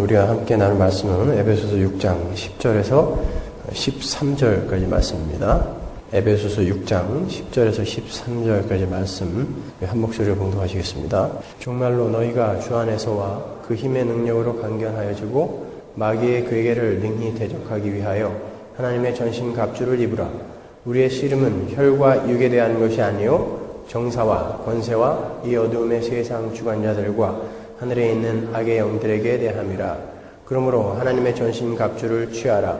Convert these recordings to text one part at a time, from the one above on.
우리가 함께 나눌 말씀은 에베소서 6장 10절에서 13절까지 말씀입니다. 에베소서 6장 10절에서 13절까지 말씀 한 목소리로 봉독하시겠습니다. 정말로 너희가 주 안에서와 그 힘의 능력으로 강건하여지고 마귀의 괴계를 능히 대적하기 위하여 하나님의 전신 갑주를 입으라. 우리의 씨름은 혈과 육에 대한 것이 아니요 정사와 권세와 이 어두움의 세상 주관자들과 하늘에 있는 악의 영들에게 대함이라. 그러므로 하나님의 전신 갑주를 취하라.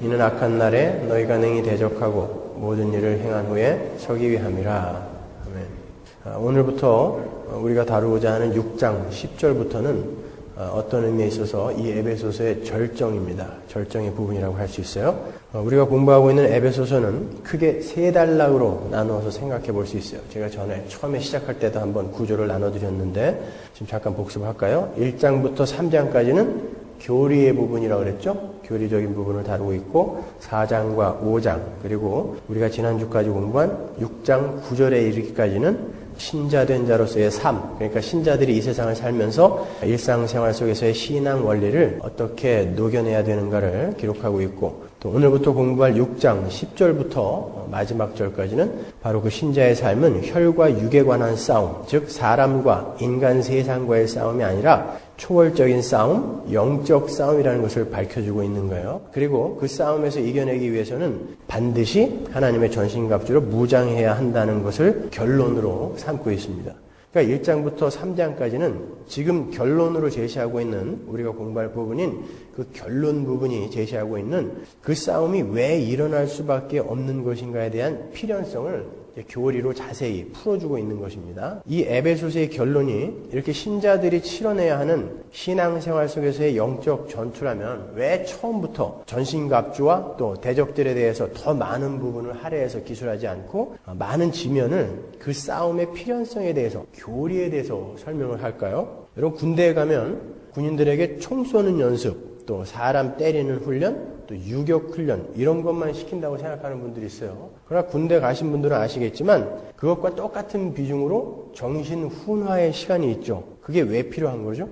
이는 악한 날에 너희가 능히 대적하고 모든 일을 행한 후에 서기 위함이라. 아멘. 오늘부터 우리가 다루고자 하는 6장 10절부터는 어떤 의미에 있어서 이 에베소서의 절정입니다. 절정의 부분이라고 할 수 있어요. 우리가 공부하고 있는 에베소서는 크게 세 단락으로 나누어서 생각해 볼 수 있어요. 제가 전에 처음에 시작할 때도 한번 구조를 나눠드렸는데 지금 잠깐 복습할까요? 1장부터 3장까지는 교리의 부분이라고 그랬죠? 교리적인 부분을 다루고 있고 4장과 5장 그리고 우리가 지난주까지 공부한 6장 9절에 이르기까지는 신자된 자로서의 삶, 그러니까 신자들이 이 세상을 살면서 일상생활 속에서의 신앙 원리를 어떻게 녹여내야 되는가를 기록하고 있고 또 오늘부터 공부할 6장 10절부터 마지막 절까지는 바로 그 신자의 삶은 혈과 육에 관한 싸움, 즉 사람과 인간 세상과의 싸움이 아니라 초월적인 싸움, 영적 싸움이라는 것을 밝혀주고 있는 거예요. 그리고 그 싸움에서 이겨내기 위해서는 반드시 하나님의 전신갑주로 무장해야 한다는 것을 결론으로 삼고 있습니다. 그러니까 1장부터 3장까지는 지금 결론으로 제시하고 있는 우리가 공부할 부분인 그 결론 부분이 제시하고 있는 그 싸움이 왜 일어날 수밖에 없는 것인가에 대한 필연성을 교리로 자세히 풀어주고 있는 것입니다. 이 에베소서의 결론이 이렇게 신자들이 치러내야 하는 신앙생활 속에서의 영적 전투라면 왜 처음부터 전신갑주와 또 대적들에 대해서 더 많은 부분을 할애해서 기술하지 않고 많은 지면을 그 싸움의 필연성에 대해서 교리에 대해서 설명을 할까요? 여러분 군대에 가면 군인들에게 총 쏘는 연습, 또 사람 때리는 훈련, 또 유격 훈련 이런 것만 시킨다고 생각하는 분들이 있어요. 그러나 군대 가신 분들은 아시겠지만 그것과 똑같은 비중으로 정신 훈화의 시간이 있죠. 그게 왜 필요한 거죠?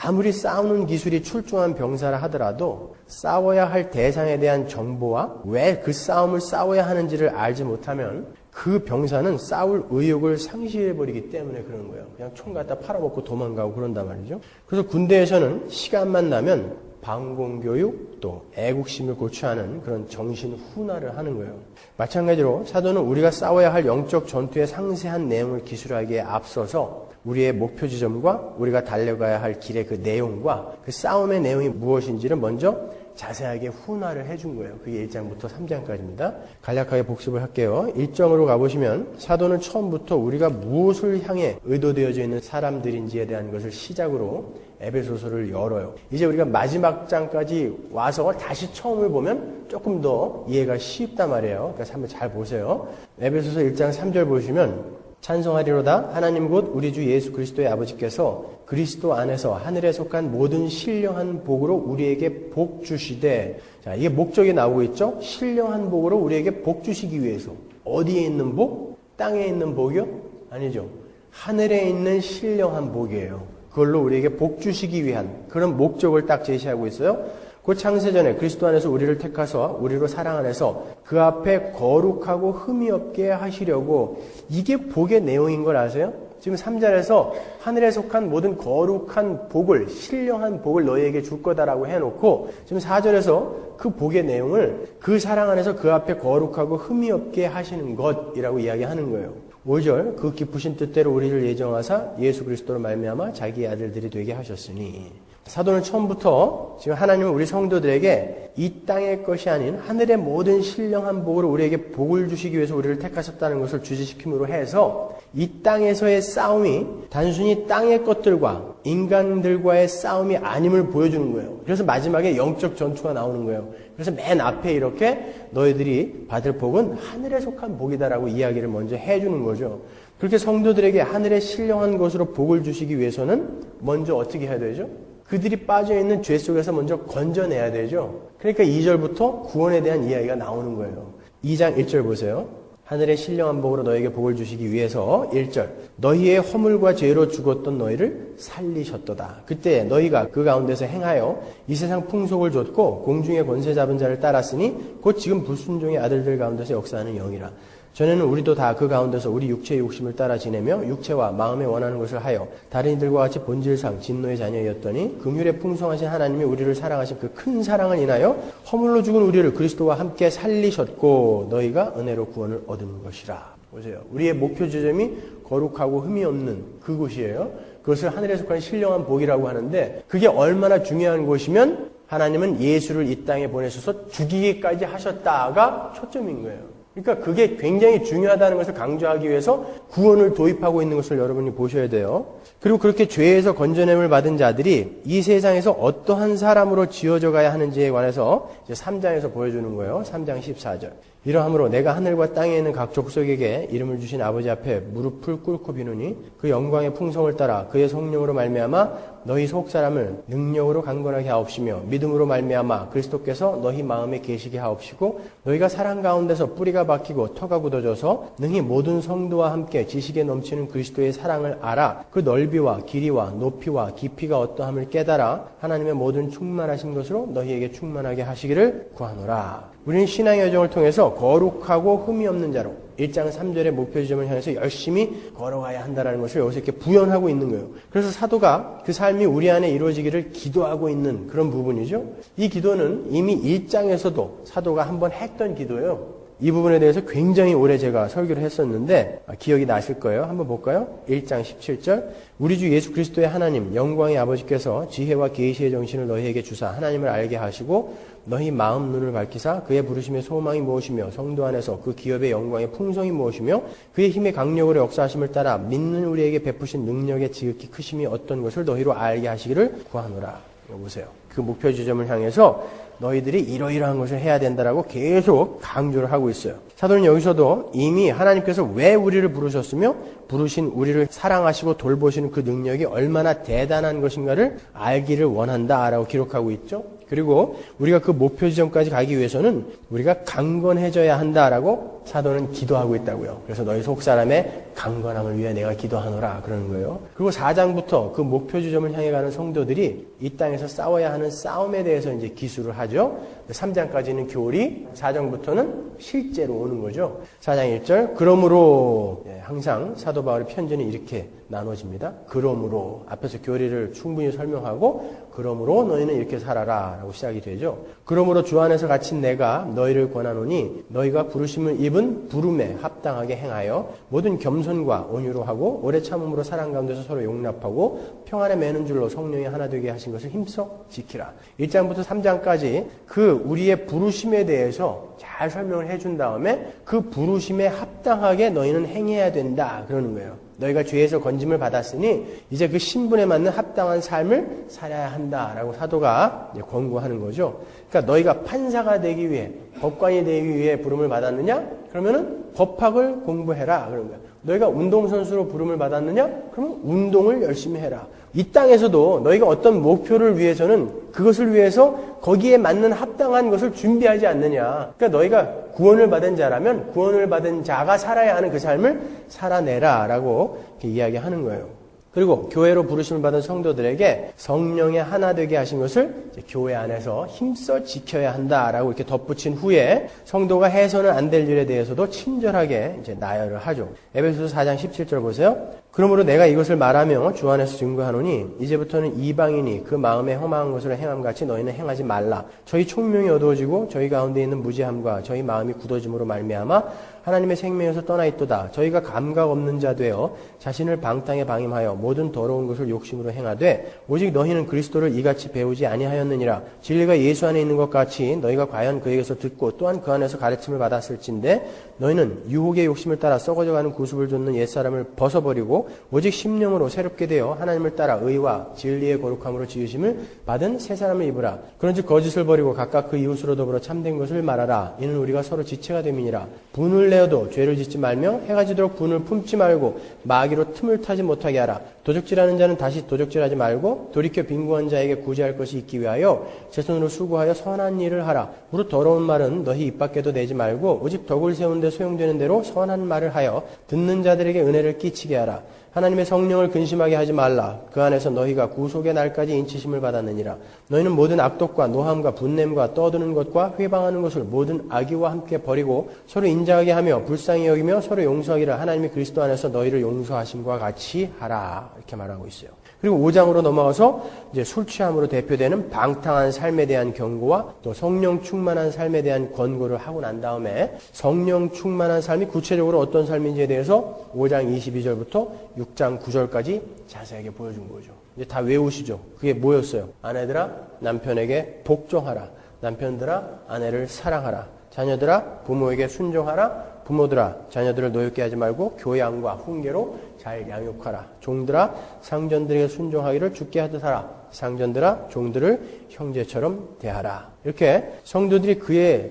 아무리 싸우는 기술이 출중한 병사라 하더라도 싸워야 할 대상에 대한 정보와 왜 그 싸움을 싸워야 하는지를 알지 못하면 그 병사는 싸울 의욕을 상실해버리기 때문에 그런 거예요. 그냥 총 갖다 팔아먹고 도망가고 그런단 말이죠. 그래서 군대에서는 시간만 나면 방공교육 또 애국심을 고취하는 그런 정신 훈화를 하는 거예요. 마찬가지로 사도는 우리가 싸워야 할 영적 전투의 상세한 내용을 기술하기에 앞서서 우리의 목표 지점과 우리가 달려가야 할 길의 그 내용과 그 싸움의 내용이 무엇인지를 먼저 자세하게 훈화를 해준 거예요. 그게 1장부터 3장까지입니다. 간략하게 복습을 할게요. 1장으로 가보시면 사도는 처음부터 우리가 무엇을 향해 의도되어져 있는 사람들인지에 대한 것을 시작으로 에베소서를 열어요. 이제 우리가 마지막 장까지 와서 다시 처음을 보면 조금 더 이해가 쉽단 말이에요. 그래서 한번 잘 보세요. 에베소서 1장 3절 보시면 찬송하리로다 하나님 곧 우리 주 예수 그리스도의 아버지께서 그리스도 안에서 하늘에 속한 모든 신령한 복으로 우리에게 복 주시되. 자, 이게 목적이 나오고 있죠. 신령한 복으로 우리에게 복 주시기 위해서. 어디에 있는 복? 땅에 있는 복이요? 아니죠. 하늘에 있는 신령한 복이에요. 그걸로 우리에게 복 주시기 위한 그런 목적을 딱 제시하고 있어요. 그 창세전에 그리스도 안에서 우리를 택하사 우리로 사랑 안에서 그 앞에 거룩하고 흠이 없게 하시려고. 이게 복의 내용인 걸 아세요? 지금 3절에서 하늘에 속한 모든 거룩한 복을, 신령한 복을 너희에게 줄 거다라고 해놓고 지금 4절에서 그 복의 내용을 그 사랑 안에서 그 앞에 거룩하고 흠이 없게 하시는 것이라고 이야기하는 거예요. 5절 그 기쁘신 뜻대로 우리를 예정하사 예수 그리스도로 말미암아 자기의 아들들이 되게 하셨으니. 사도는 처음부터 지금 하나님은 우리 성도들에게 이 땅의 것이 아닌 하늘의 모든 신령한 복으로 우리에게 복을 주시기 위해서 우리를 택하셨다는 것을 주지시킴으로 해서 이 땅에서의 싸움이 단순히 땅의 것들과 인간들과의 싸움이 아님을 보여주는 거예요. 그래서 마지막에 영적 전투가 나오는 거예요. 그래서 맨 앞에 이렇게 너희들이 받을 복은 하늘에 속한 복이다라고 이야기를 먼저 해주는 거죠. 그렇게 성도들에게 하늘의 신령한 것으로 복을 주시기 위해서는 먼저 어떻게 해야 되죠? 그들이 빠져있는 죄 속에서 먼저 건져내야 되죠. 그러니까 2절부터 구원에 대한 이야기가 나오는 거예요. 2장 1절 보세요. 하늘의 신령한 복으로 너에게 복을 주시기 위해서 1절 너희의 허물과 죄로 죽었던 너희를 살리셨도다. 그때 너희가 그 가운데서 행하여 이 세상 풍속을 좇고 공중의 권세 잡은 자를 따랐으니 곧 지금 불순종의 아들들 가운데서 역사하는 영이라. 전에는 우리도 다 그 가운데서 우리 육체의 욕심을 따라 지내며 육체와 마음에 원하는 것을 하여 다른 이들과 같이 본질상 진노의 자녀였더니 긍휼에 풍성하신 하나님이 우리를 사랑하신 그 큰 사랑을 인하여 허물로 죽은 우리를 그리스도와 함께 살리셨고 너희가 은혜로 구원을 얻은 것이라. 보세요. 우리의 목표 지점이 거룩하고 흠이 없는 그곳이에요. 그것을 하늘에 속한 신령한 복이라고 하는데 그게 얼마나 중요한 것이면 하나님은 예수를 이 땅에 보내셔서 죽이기까지 하셨다가 초점인 거예요. 그러니까 그게 굉장히 중요하다는 것을 강조하기 위해서 구원을 도입하고 있는 것을 여러분이 보셔야 돼요. 그리고 그렇게 죄에서 건져냄을 받은 자들이 이 세상에서 어떠한 사람으로 지어져 가야 하는지에 관해서 이제 3장에서 보여주는 거예요. 3장 14절. 이러함으로 내가 하늘과 땅에 있는 각 족속에게 이름을 주신 아버지 앞에 무릎을 꿇고 비누니 그 영광의 풍성을 따라 그의 성령으로 말미암아 너희 속사람을 능력으로 강건하게 하옵시며 믿음으로 말미암아 그리스도께서 너희 마음에 계시게 하옵시고 너희가 사랑 가운데서 뿌리가 박히고 터가 굳어져서 능히 모든 성도와 함께 지식에 넘치는 그리스도의 사랑을 알아 그 넓이와 길이와 높이와 깊이가 어떠함을 깨달아 하나님의 모든 충만하신 것으로 너희에게 충만하게 하시기를 구하노라. 우리는 신앙의 여정을 통해서 거룩하고 흠이 없는 자로 1장 3절의 목표 지점을 향해서 열심히 걸어가야 한다는 것을 여기서 이렇게 부연하고 있는 거예요. 그래서 사도가 그 삶이 우리 안에 이루어지기를 기도하고 있는 그런 부분이죠. 이 기도는 이미 1장에서도 사도가 한번 했던 기도예요. 이 부분에 대해서 굉장히 오래 제가 설교를 했었는데 기억이 나실 거예요. 한번 볼까요? 1장 17절 우리 주 예수 그리스도의 하나님 영광의 아버지께서 지혜와 계시의 정신을 너희에게 주사 하나님을 알게 하시고 너희 마음 눈을 밝히사 그의 부르심의 소망이 무엇이며 성도 안에서 그 기업의 영광의 풍성이 무엇이며 그의 힘의 강력으로 역사하심을 따라 믿는 우리에게 베푸신 능력의 지극히 크심이 어떤 것을 너희로 알게 하시기를 구하노라. 이거 보세요. 그 목표 지점을 향해서 너희들이 이러이러한 것을 해야 된다라고 계속 강조를 하고 있어요. 사도는 여기서도 이미 하나님께서 왜 우리를 부르셨으며 부르신 우리를 사랑하시고 돌보시는 그 능력이 얼마나 대단한 것인가를 알기를 원한다라고 기록하고 있죠. 그리고 우리가 그 목표 지점까지 가기 위해서는 우리가 강건해져야 한다라고 사도는 기도하고 있다고요. 그래서 너희 속사람의 강건함을 위해 내가 기도하노라 그러는 거예요. 그리고 4장부터 그 목표 지점을 향해 가는 성도들이 이 땅에서 싸워야 하는 싸움에 대해서 이제 기술을 하죠. 3장까지는 교리, 4장부터는 실제로 오는 거죠. 4장 1절 그러므로 항상 사도 바울의 편지는 이렇게 나눠집니다. 그러므로 앞에서 교리를 충분히 설명하고 그러므로 너희는 이렇게 살아라 라고 시작이 되죠. 그러므로 주 안에서 갇힌 내가 너희를 권하노니 너희가 부르심을 입은 부름에 합당하게 행하여 모든 겸손과 온유로 하고 오래 참음으로 사랑 가운데서 서로 용납하고 평안에 매는 줄로 성령이 하나 되게 하신 것을 힘써 지키라. 1장부터 3장까지 그 우리의 부르심에 대해서 잘 설명을 해준 다음에 그 부르심에 합당하게 너희는 행해야 된다 그러는 거예요. 너희가 죄에서 건짐을 받았으니 이제 그 신분에 맞는 합당한 삶을 살아야 한다라고 사도가 이제 권고하는 거죠. 그러니까 너희가 판사가 되기 위해 법관이 되기 위해 부름을 받았느냐? 그러면은 법학을 공부해라 그런 거야. 너희가 운동선수로 부름을 받았느냐? 그러면 운동을 열심히 해라. 이 땅에서도 너희가 어떤 목표를 위해서는 그것을 위해서 거기에 맞는 합당한 것을 준비하지 않느냐. 그러니까 너희가 구원을 받은 자라면 구원을 받은 자가 살아야 하는 그 삶을 살아내라라고 이렇게 이야기하는 거예요. 그리고 교회로 부르심을 받은 성도들에게 성령의 하나 되게 하신 것을 이제 교회 안에서 힘써 지켜야 한다라고 이렇게 덧붙인 후에 성도가 해서는 안 될 일에 대해서도 친절하게 이제 나열을 하죠. 에베소서 4장 17절 보세요. 그러므로 내가 이것을 말하며 주 안에서 증거하노니 이제부터는 이방인이 그 마음에 허망한 것을 행함같이 너희는 행하지 말라. 저희 총명이 어두워지고 저희 가운데 있는 무지함과 저희 마음이 굳어짐으로 말미암아 하나님의 생명에서 떠나 있도다. 저희가 감각 없는 자 되어 자신을 방탕에 방임하여 모든 더러운 것을 욕심으로 행하되 오직 너희는 그리스도를 이같이 배우지 아니하였느니라. 진리가 예수 안에 있는 것 같이 너희가 과연 그에게서 듣고 또한 그 안에서 가르침을 받았을진데 너희는 유혹의 욕심을 따라 썩어져가는 구습을 좇는 옛사람을 벗어버리고 오직 심령으로 새롭게 되어 하나님을 따라 의와 진리의 거룩함으로 지으심을 받은 새 사람을 입으라. 그런즉 거짓을 버리고 각각 그 이웃으로 더불어 참된 것을 말하라. 이는 우리가 서로 지체가 됨이니라. 분을 내어도 죄를 짓지 말며 해가 지도록 분을 품지 말고 마귀로 틈을 타지 못하게 하라. 도적질하는 자는 다시 도적질하지 말고 돌이켜 빈궁한 자에게 구제할 것이 있기 위하여 제 손으로 수고하여 선한 일을 하라. 무릇 더러운 말은 너희 입 밖에도 내지 말고 오직 덕을 세우는 데 소용되는 대로 선한 말을 하여 듣는 자들에게 은혜를 끼치게 하라. 하나님의 성령을 근심하게 하지 말라. 그 안에서 너희가 구속의 날까지 인치심을 받았느니라. 너희는 모든 악독과 노함과 분냄과 떠드는 것과 회방하는 것을 모든 악의와 함께 버리고 서로 인자하게 하며 불쌍히 여기며 서로 용서하기를 하나님이 그리스도 안에서 너희를 용서하심과 같이 하라. 이렇게 말하고 있어요. 그리고 5장으로 넘어가서 이제 술 취함으로 대표되는 방탕한 삶에 대한 경고와 또 성령 충만한 삶에 대한 권고를 하고 난 다음에 성령 충만한 삶이 구체적으로 어떤 삶인지에 대해서 5장 22절부터 6장 9절까지 자세하게 보여준 거죠. 이제 다 외우시죠. 그게 뭐였어요? 아내들아 남편에게 복종하라. 남편들아 아내를 사랑하라. 자녀들아 부모에게 순종하라. 부모들아 자녀들을 노엽게 하지 말고 교양과 훈계로 잘 양육하라. 종들아 상전들에게 순종하기를 주께 하듯 하라. 상전들아 종들을 형제처럼 대하라. 이렇게 성도들이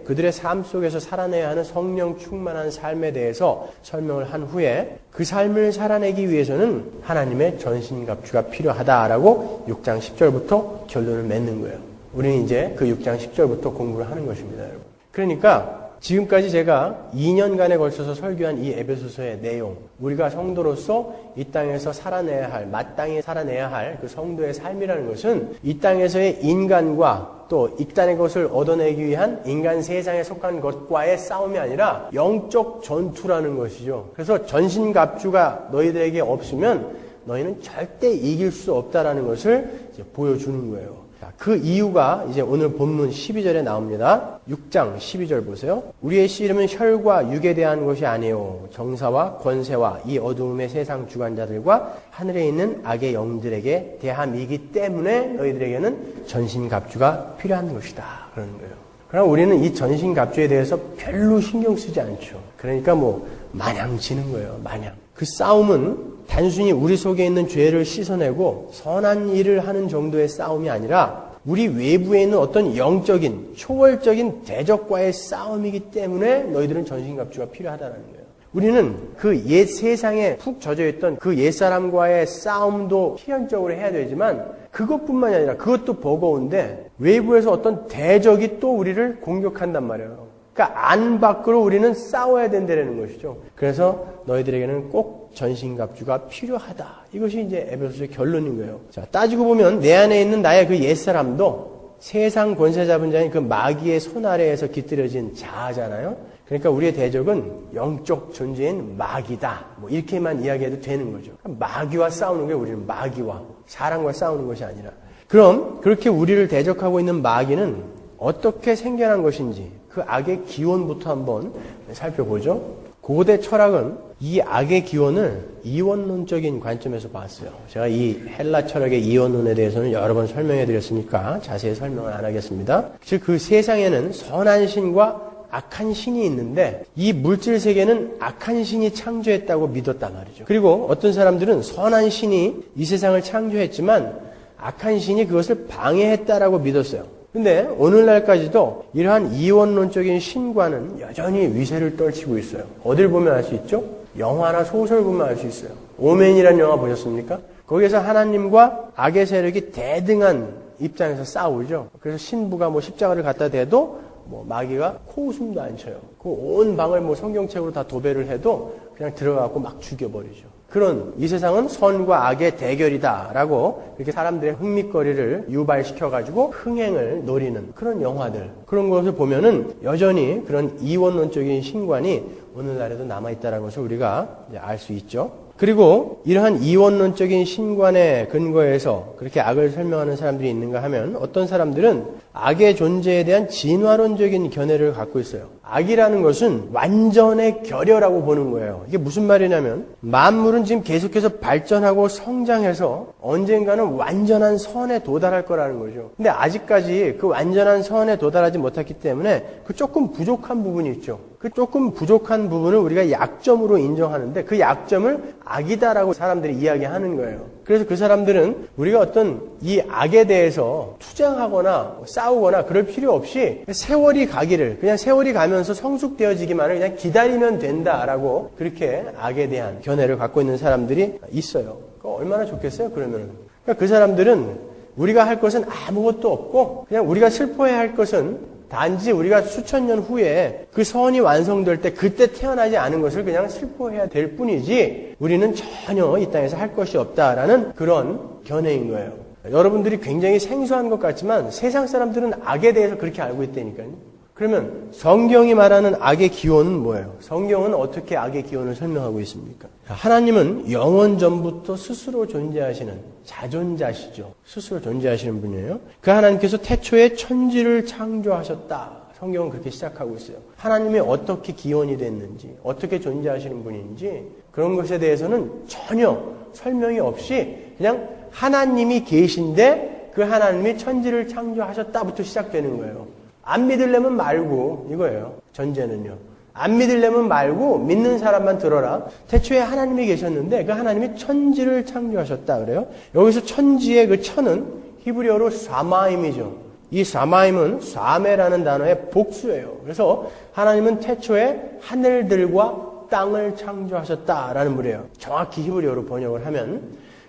그들의 삶 속에서 살아내야 하는 성령 충만한 삶에 대해서 설명을 한 후에 그 삶을 살아내기 위해서는 하나님의 전신갑주가 필요하다라고 6장 10절부터 결론을 맺는 거예요. 우리는 이제 그 6장 10절부터 공부를 하는 것입니다, 여러분. 그러니까 지금까지 제가 2년간에 걸쳐서 설교한 이 에베소서의 내용, 우리가 성도로서 이 땅에서 살아내야 할, 마땅히 살아내야 할 그 성도의 삶이라는 것은 이 땅에서의 인간과 또 이 땅의 것을 얻어내기 위한 인간 세상에 속한 것과의 싸움이 아니라 영적 전투라는 것이죠. 그래서 전신갑주가 너희들에게 없으면 너희는 절대 이길 수 없다라는 것을 이제 보여주는 거예요. 그 이유가 이제 오늘 본문 12절에 나옵니다. 6장 12절 보세요. 우리의 씨름은 혈과 육에 대한 것이 아니요 정사와 권세와 이 어두움의 세상 주관자들과 하늘에 있는 악의 영들에게 대함이기 때문에 너희들에게는 전신갑주가 필요한 것이다. 그러는 거예요. 그러나 우리는 이 전신갑주에 대해서 별로 신경 쓰지 않죠. 그러니까 마냥 지는 거예요. 마냥. 그 싸움은 단순히 우리 속에 있는 죄를 씻어내고 선한 일을 하는 정도의 싸움이 아니라 우리 외부에 있는 어떤 영적인 초월적인 대적과의 싸움이기 때문에 너희들은 전신갑주가 필요하다는 거예요. 우리는 그 옛 세상에 푹 젖어있던 그 옛사람과의 싸움도 필연적으로 해야 되지만 그것뿐만이 아니라 그것도 버거운데 외부에서 어떤 대적이 또 우리를 공격한단 말이에요. 그러니까 안 밖으로 우리는 싸워야 된다는 것이죠. 그래서 너희들에게는 꼭 전신갑주가 필요하다. 이것이 이제 에베소서의 결론인 거예요. 자, 따지고 보면 내 안에 있는 나의 그 옛사람도 세상 권세 잡은 자인 그 마귀의 손 아래에서 깃들여진 자아잖아요. 그러니까 우리의 대적은 영적 존재인 마귀다. 이렇게만 이야기해도 되는 거죠. 마귀와 싸우는 게 우리는 마귀와 사람과 싸우는 것이 아니라. 그럼 그렇게 우리를 대적하고 있는 마귀는 어떻게 생겨난 것인지 그 악의 기원부터 한번 살펴보죠. 고대 철학은 이 악의 기원을 이원론적인 관점에서 봤어요. 제가 이 헬라 철학의 이원론에 대해서는 여러 번 설명해 드렸으니까 자세히 설명을 안 하겠습니다. 즉 그 세상에는 선한 신과 악한 신이 있는데 이 물질 세계는 악한 신이 창조했다고 믿었단 말이죠. 그리고 어떤 사람들은 선한 신이 이 세상을 창조했지만 악한 신이 그것을 방해했다라고 믿었어요. 근데 오늘날까지도 이러한 이원론적인 신과는 여전히 위세를 떨치고 있어요. 어딜 보면 알 수 있죠? 영화나 소설 보면 알 수 있어요. 오맨이라는 영화 보셨습니까? 거기에서 하나님과 악의 세력이 대등한 입장에서 싸우죠. 그래서 신부가 십자가를 갖다 대도 마귀가 코웃음도 안 쳐요. 그 온 방을 성경책으로 다 도배를 해도 그냥 들어가고 막 죽여버리죠. 그런 이 세상은 선과 악의 대결이다라고 이렇게 사람들의 흥미거리를 유발시켜가지고 흥행을 노리는 그런 영화들, 그런 것을 보면은 여전히 그런 이원론적인 신관이 오늘날에도 남아있다는 것을 우리가 알 수 있죠. 그리고 이러한 이원론적인 신관의 근거에서 그렇게 악을 설명하는 사람들이 있는가 하면 어떤 사람들은 악의 존재에 대한 진화론적인 견해를 갖고 있어요. 악이라는 것은 완전의 결여라고 보는 거예요. 이게 무슨 말이냐면 만물은 지금 계속해서 발전하고 성장해서 언젠가는 완전한 선에 도달할 거라는 거죠. 근데 아직까지 그 완전한 선에 도달하지 못했기 때문에 그 조금 부족한 부분이 있죠. 그 조금 부족한 부분을 우리가 약점으로 인정하는데 그 약점을 악이다라고 사람들이 이야기하는 거예요. 그래서 그 사람들은 우리가 어떤 이 악에 대해서 투쟁하거나 싸우거나 그럴 필요 없이 세월이 가기를 그냥 세월이 가면서 성숙되어지기만을 그냥 기다리면 된다라고 그렇게 악에 대한 견해를 갖고 있는 사람들이 있어요. 얼마나 좋겠어요, 그러면은. 그러니까 그 사람들은 우리가 할 것은 아무것도 없고, 그냥 우리가 슬퍼해야 할 것은 단지 우리가 수천 년 후에 그 선이 완성될 때 그때 태어나지 않은 것을 그냥 슬퍼해야 될 뿐이지 우리는 전혀 이 땅에서 할 것이 없다라는 그런 견해인 거예요. 여러분들이 굉장히 생소한 것 같지만 세상 사람들은 악에 대해서 그렇게 알고 있다니까요. 그러면 성경이 말하는 악의 기원은 뭐예요? 성경은 어떻게 악의 기원을 설명하고 있습니까? 하나님은 영원 전부터 스스로 존재하시는 자존자시죠. 스스로 존재하시는 분이에요. 그 하나님께서 태초에 천지를 창조하셨다. 성경은 그렇게 시작하고 있어요. 하나님이 어떻게 기원이 됐는지, 어떻게 존재하시는 분인지 그런 것에 대해서는 전혀 설명이 없이 그냥 하나님이 계신데 그 하나님이 천지를 창조하셨다부터 시작되는 거예요. 안 믿으려면 말고 이거예요. 전제는요. 안 믿으려면 말고 믿는 사람만 들어라. 태초에 하나님이 계셨는데 그 하나님이 천지를 창조하셨다 그래요. 여기서 천지의 그 천은 히브리어로 사마임이죠. 이 사마임은 사메라는 단어의 복수예요. 그래서 하나님은 태초에 하늘들과 땅을 창조하셨다라는 말이에요. 정확히 히브리어로 번역을 하면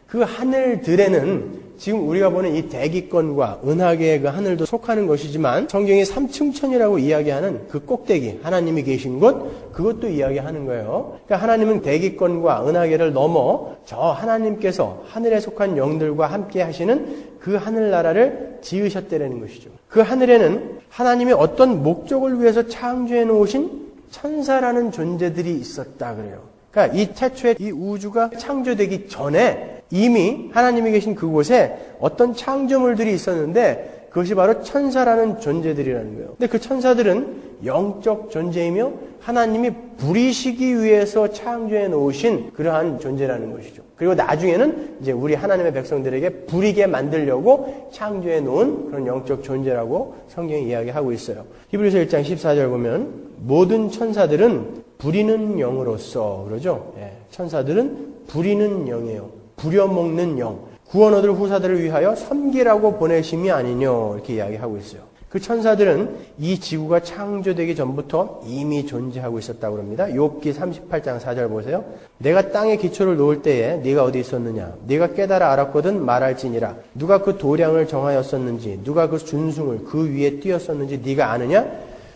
그 하늘들에는 지금 우리가 보는 이 대기권과 은하계의 그 하늘도 속하는 것이지만 성경이 삼층천이라고 이야기하는 그 꼭대기 하나님이 계신 곳 그것도 이야기하는 거예요. 그러니까 하나님은 대기권과 은하계를 넘어 저 하나님께서 하늘에 속한 영들과 함께 하시는 그 하늘나라를 지으셨다는 것이죠. 그 하늘에는 하나님이 어떤 목적을 위해서 창조해 놓으신 천사라는 존재들이 있었다 그래요. 그러니까 이 태초에 이 우주가 창조되기 전에 이미 하나님이 계신 그곳에 어떤 창조물들이 있었는데 그것이 바로 천사라는 존재들이라는 거예요. 근데 그 천사들은 영적 존재이며 하나님이 부리시기 위해서 창조해 놓으신 그러한 존재라는 것이죠. 그리고 나중에는 이제 우리 하나님의 백성들에게 부리게 만들려고 창조해 놓은 그런 영적 존재라고 성경이 이야기하고 있어요. 히브리서 1장 14절 보면 모든 천사들은 부리는 영으로서 그러죠. 천사들은 부리는 영이에요. 부려먹는 영, 구원 얻을 후사들을 위하여 섬기라고 보내심이 아니뇨 이렇게 이야기하고 있어요. 그 천사들은 이 지구가 창조되기 전부터 이미 존재하고 있었다고 합니다. 욥기 38장 4절 보세요. 내가 땅에 기초를 놓을 때에 네가 어디 있었느냐? 네가 깨달아 알았거든 말할지니라. 누가 그 도량을 정하였었는지 누가 그 준승을 그 위에 띄었었는지 네가 아느냐?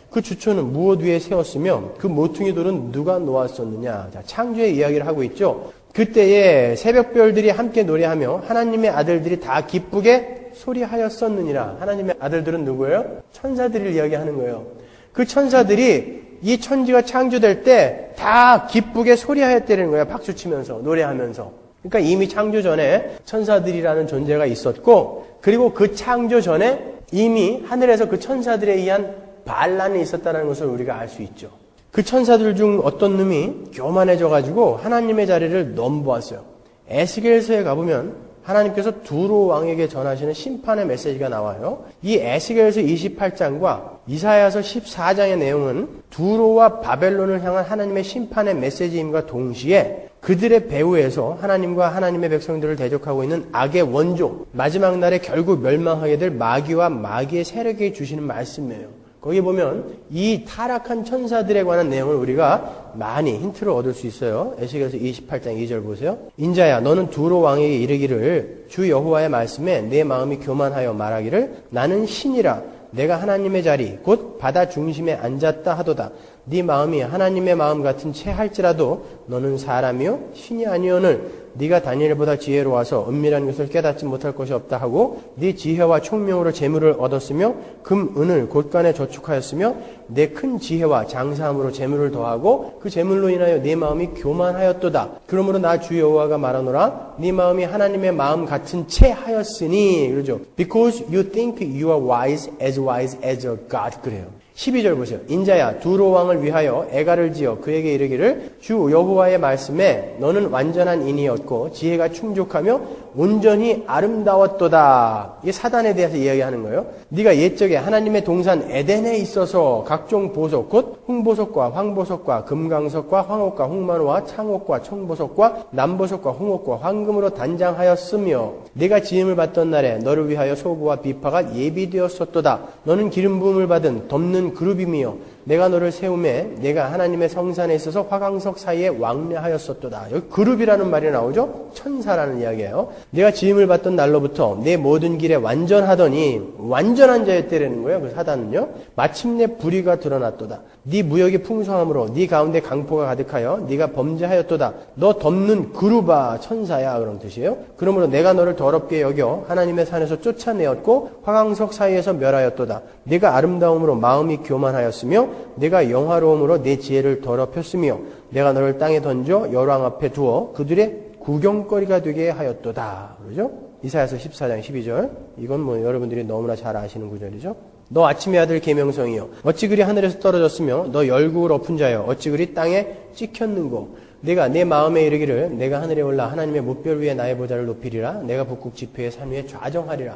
그 주초는 무엇 위에 세웠으며 그 모퉁이 돌은 누가 놓았었느냐? 자, 창조의 이야기를 하고 있죠. 그때에 새벽별들이 함께 노래하며 하나님의 아들들이 다 기쁘게 소리하였었느니라. 하나님의 아들들은 누구예요? 천사들을 이야기하는 거예요. 그 천사들이 이 천지가 창조될 때 다 기쁘게 소리하였다는 거예요. 박수치면서 노래하면서. 그러니까 이미 창조 전에 천사들이라는 존재가 있었고 그리고 그 창조 전에 이미 하늘에서 그 천사들에 의한 반란이 있었다는 것을 우리가 알 수 있죠. 그 천사들 중 어떤 놈이 교만해져가지고 하나님의 자리를 넘보았어요. 에스겔서에 가보면 하나님께서 두로 왕에게 전하시는 심판의 메시지가 나와요. 이 에스겔서 28장과 이사야서 14장의 내용은 두로와 바벨론을 향한 하나님의 심판의 메시지임과 동시에 그들의 배후에서 하나님과 하나님의 백성들을 대적하고 있는 악의 원조, 마지막 날에 결국 멸망하게 될 마귀와 마귀의 세력에 주시는 말씀이에요. 거기 보면 이 타락한 천사들에 관한 내용을 우리가 많이 힌트를 얻을 수 있어요. 에스겔서 28장 2절 보세요. 인자야 너는 두로 왕에게 이르기를 주 여호와의 말씀에 내 마음이 교만하여 말하기를 나는 신이라 내가 하나님의 자리 곧 바다 중심에 앉았다 하도다. 네 마음이 하나님의 마음 같은 채 할지라도 너는 사람이요 신이 아니오늘 네가 다니엘보다 지혜로워서 은밀한 것을 깨닫지 못할 것이 없다 하고 네 지혜와 총명으로 재물을 얻었으며 금, 은을 곳간에 저축하였으며 내 큰 지혜와 장사함으로 재물을 더하고 그 재물로 인하여 네 마음이 교만하였도다. 그러므로 나 주 여호와가 말하노라 네 마음이 하나님의 마음 같은 채 하였으니 그러죠. Because you think you are wise as a God 그래요. 12절 보세요. 인자야 두로 왕을 위하여 애가를 지어 그에게 이르기를 주 여호와의 말씀에 너는 완전한 인이었고 지혜가 충족하며 온전히 아름다웠도다. 이게 사단에 대해서 이야기하는 거예요. 네가 옛적에 하나님의 동산 에덴에 있어서 각종 보석 곧 홍보석과 황보석과 금강석과 황옥과 홍만호와 창옥과 청보석과 남보석과 홍옥과 황금으로 단장하였으며 네가 지음을 받던 날에 너를 위하여 소고와 비파가 예비되었었도다. 너는 기름 부음을 받은 덮는 그룹이며 내가 너를 세움에 내가 하나님의 성산에 있어서 화강석 사이에 왕래하였었도다. 여기 그룹이라는 말이 나오죠. 천사라는 이야기예요. 내가 지음을 받던 날로부터 내 모든 길에 완전하더니 완전한 자였다라는 거예요. 그 사단은요. 마침내 불의가 드러났도다. 네 무역이 풍성함으로 네 가운데 강포가 가득하여 네가 범죄하였도다. 너 덮는 그룹아 천사야 그런 뜻이에요. 그러므로 내가 너를 더럽게 여겨 하나님의 산에서 쫓아내었고 화강석 사이에서 멸하였도다. 네가 아름다움으로 마음이 교만하였으며 내가 영화로움으로 내 지혜를 더럽혔으며 내가 너를 땅에 던져 열왕 앞에 두어 그들의 구경거리가 되게 하였도다. 그러죠? 이사야서 14장 12절. 이건 뭐 여러분들이 너무나 잘 아시는 구절이죠. 너 아침의 아들 계명성이여 어찌 그리 하늘에서 떨어졌으며 너 열국을 엎은 자여 어찌 그리 땅에 찍혔는고 내가 내 마음에 이르기를 내가 하늘에 올라 하나님의 뭇별 위에 나의 보좌를 높이리라 내가 북극 지폐의 산 위에 좌정하리라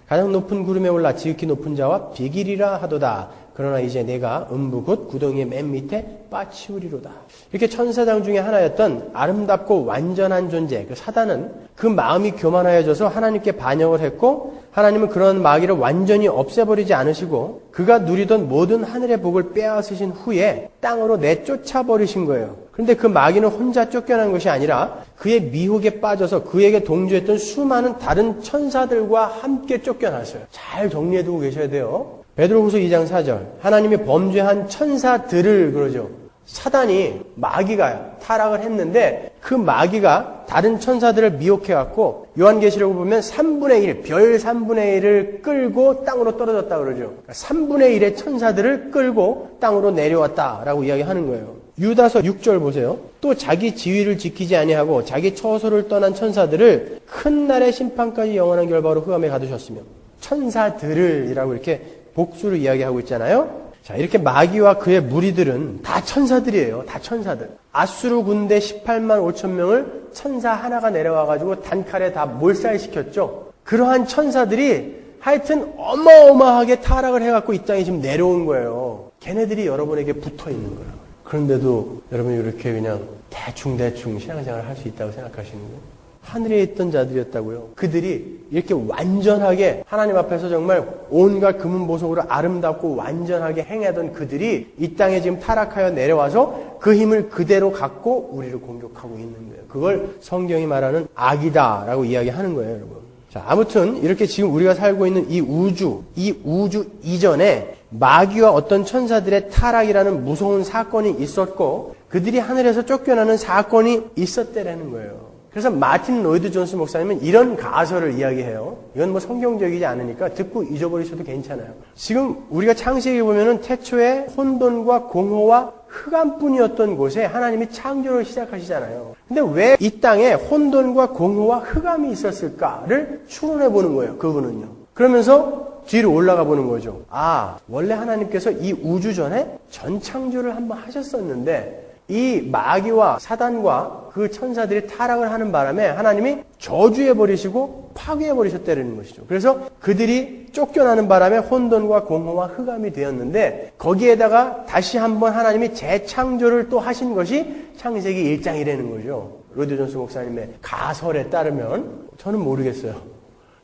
가장 높은 구름에 올라 지극히 높은 자와 비기리라 하도다. 그러나 이제 내가 음부 곧 구덩이의 맨 밑에 빠치우리로다. 이렇게 천사장 중에 하나였던 아름답고 완전한 존재 그 사단은 그 마음이 교만하여져서 하나님께 반역을 했고 하나님은 그런 마귀를 완전히 없애버리지 않으시고 그가 누리던 모든 하늘의 복을 빼앗으신 후에 땅으로 내쫓아버리신 거예요. 그런데 그 마귀는 혼자 쫓겨난 것이 아니라 그의 미혹에 빠져서 그에게 동조했던 수많은 다른 천사들과 함께 쫓겨났어요. 잘 정리해두고 계셔야 돼요. 베드로후서 2장 4절 하나님이 범죄한 천사들을 그러죠. 사단이 마귀가 타락을 했는데 그 마귀가 다른 천사들을 미혹해갖고 요한계시록을 보면 3분의 1, 별 3분의 1을 끌고 땅으로 떨어졌다 그러죠. 3분의 1의 천사들을 끌고 땅으로 내려왔다라고 이야기하는 거예요. 유다서 6절 보세요. 또 자기 지위를 지키지 아니하고 자기 처소를 떠난 천사들을 큰 날의 심판까지 영원한 결박으로 흑암에 가두셨으며 천사들을이라고 이렇게 복수를 이야기하고 있잖아요. 자, 이렇게 마귀와 그의 무리들은 다 천사들이에요. 다 천사들. 아수르 군대 18만 5천 명을 천사 하나가 내려와가지고 단칼에 다 몰살시켰죠. 그러한 천사들이 하여튼 어마어마하게 타락을 해갖고 이 땅에 지금 내려온 거예요. 걔네들이 여러분에게 붙어 있는 거예요. 그런데도 여러분이 이렇게 그냥 대충 신앙생활을 할 수 있다고 생각하시는 거예요. 하늘에 있던 자들이었다고요. 그들이 이렇게 완전하게 하나님 앞에서 정말 온갖 금은보석으로 아름답고 완전하게 행하던 그들이 이 땅에 지금 타락하여 내려와서 그 힘을 그대로 갖고 우리를 공격하고 있는 거예요. 그걸 성경이 말하는 악이다라고 이야기하는 거예요, 여러분. 자, 아무튼 이렇게 지금 우리가 살고 있는 이 우주 이전에 마귀와 어떤 천사들의 타락이라는 무서운 사건이 있었고 그들이 하늘에서 쫓겨나는 사건이 있었대라는 거예요. 그래서 마틴 로이드 존스 목사님은 이런 가설을 이야기해요. 이건 뭐 성경적이지 않으니까 듣고 잊어버리셔도 괜찮아요. 지금 우리가 창세기에 보면은 태초에 혼돈과 공허와 흑암뿐이었던 곳에 하나님이 창조를 시작하시잖아요. 근데 왜 이 땅에 혼돈과 공허와 흑암이 있었을까를 추론해 보는 거예요. 그분은요. 그러면서 뒤로 올라가 보는 거죠. 아, 원래 하나님께서 이 우주 전에 전창조를 한번 하셨었는데 이 마귀와 사단과 그 천사들이 타락을 하는 바람에 하나님이 저주해버리시고 파괴해버리셨다는 것이죠. 그래서 그들이 쫓겨나는 바람에 혼돈과 공허와 흑암이 되었는데 거기에다가 다시 한번 하나님이 재창조를 또 하신 것이 창세기 1장이라는 거죠. 로이드 존스 목사님의 가설에 따르면 저는 모르겠어요.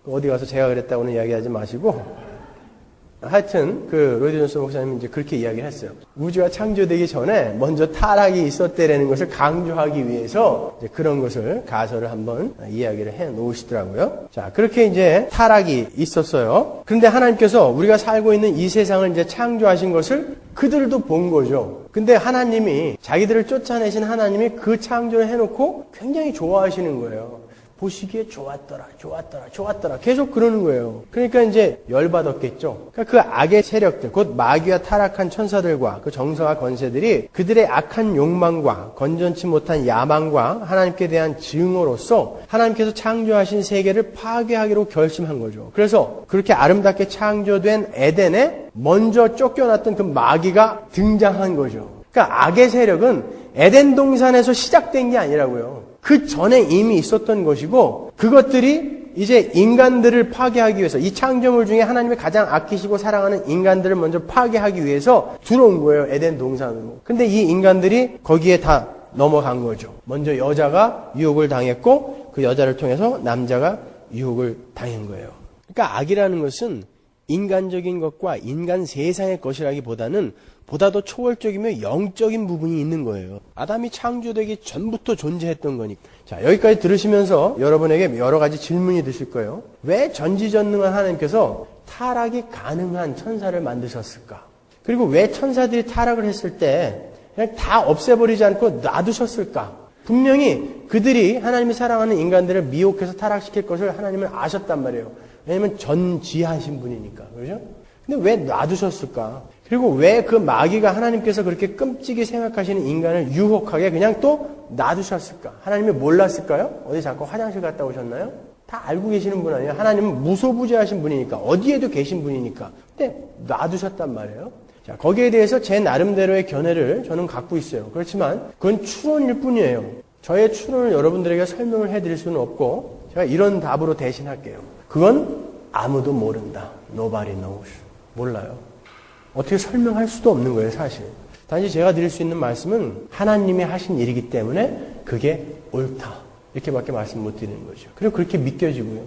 어디 가서 제가 그랬다고는 이야기하지 마시고 하여튼 그 로이드 존스 목사님이 이제 그렇게 이야기를 했어요. 우주가 창조되기 전에 먼저 타락이 있었다라는 것을 강조하기 위해서 이제 그런 것을 가설을 한번 이야기를 해 놓으시더라고요. 자, 그렇게 이제 타락이 있었어요. 그런데 하나님께서 우리가 살고 있는 이 세상을 이제 창조하신 것을 그들도 본 거죠. 근데 하나님이 자기들을 쫓아내신 하나님이 그 창조를 해놓고 굉장히 좋아하시는 거예요. 보시기에 좋았더라. 계속 그러는 거예요. 그러니까 이제 열받았겠죠. 그러니까 그 악의 세력들, 곧 마귀와 타락한 천사들과 그 정서와 권세들이 그들의 악한 욕망과 건전치 못한 야망과 하나님께 대한 증오로서 하나님께서 창조하신 세계를 파괴하기로 결심한 거죠. 그래서 그렇게 아름답게 창조된 에덴에 먼저 쫓겨났던 그 마귀가 등장한 거죠. 그러니까 악의 세력은 에덴 동산에서 시작된 게 아니라고요. 그 전에 이미 있었던 것이고 그것들이 이제 인간들을 파괴하기 위해서 이 창조물 중에 하나님이 가장 아끼시고 사랑하는 인간들을 먼저 파괴하기 위해서 들어온 거예요. 에덴 동산으로. 근데 이 인간들이 거기에 다 넘어간 거죠. 먼저 여자가 유혹을 당했고 그 여자를 통해서 남자가 유혹을 당한 거예요. 그러니까 악이라는 것은 인간적인 것과 인간 세상의 것이라기보다는 보다 더 초월적이며 영적인 부분이 있는 거예요. 아담이 창조되기 전부터 존재했던 거니까. 자, 여기까지 들으시면서 여러분에게 여러 가지 질문이 드실 거예요. 왜 전지전능한 하나님께서 타락이 가능한 천사를 만드셨을까? 그리고 왜 천사들이 타락을 했을 때 그냥 다 없애버리지 않고 놔두셨을까? 분명히 그들이 하나님이 사랑하는 인간들을 미혹해서 타락시킬 것을 하나님은 아셨단 말이에요. 왜냐면 전지하신 분이니까. 그렇죠? 근데 왜 놔두셨을까? 그리고 왜 그 마귀가 하나님께서 그렇게 끔찍이 생각하시는 인간을 유혹하게 그냥 또 놔두셨을까? 하나님이 몰랐을까요? 어디 잠깐 화장실 갔다 오셨나요? 다 알고 계시는 분 아니에요? 하나님은 무소부재하신 분이니까, 어디에도 계신 분이니까. 근데 놔두셨단 말이에요. 자, 거기에 대해서 제 나름대로의 견해를 저는 갖고 있어요. 그렇지만 그건 추론일 뿐이에요. 저의 추론을 여러분들에게 설명을 해드릴 수는 없고 제가 이런 답으로 대신할게요. 그건 아무도 모른다. Nobody knows. 몰라요. 어떻게 설명할 수도 없는 거예요, 사실. 단지 제가 드릴 수 있는 말씀은 하나님이 하신 일이기 때문에 그게 옳다. 이렇게밖에 말씀 못 드리는 거죠. 그리고 그렇게 믿겨지고요.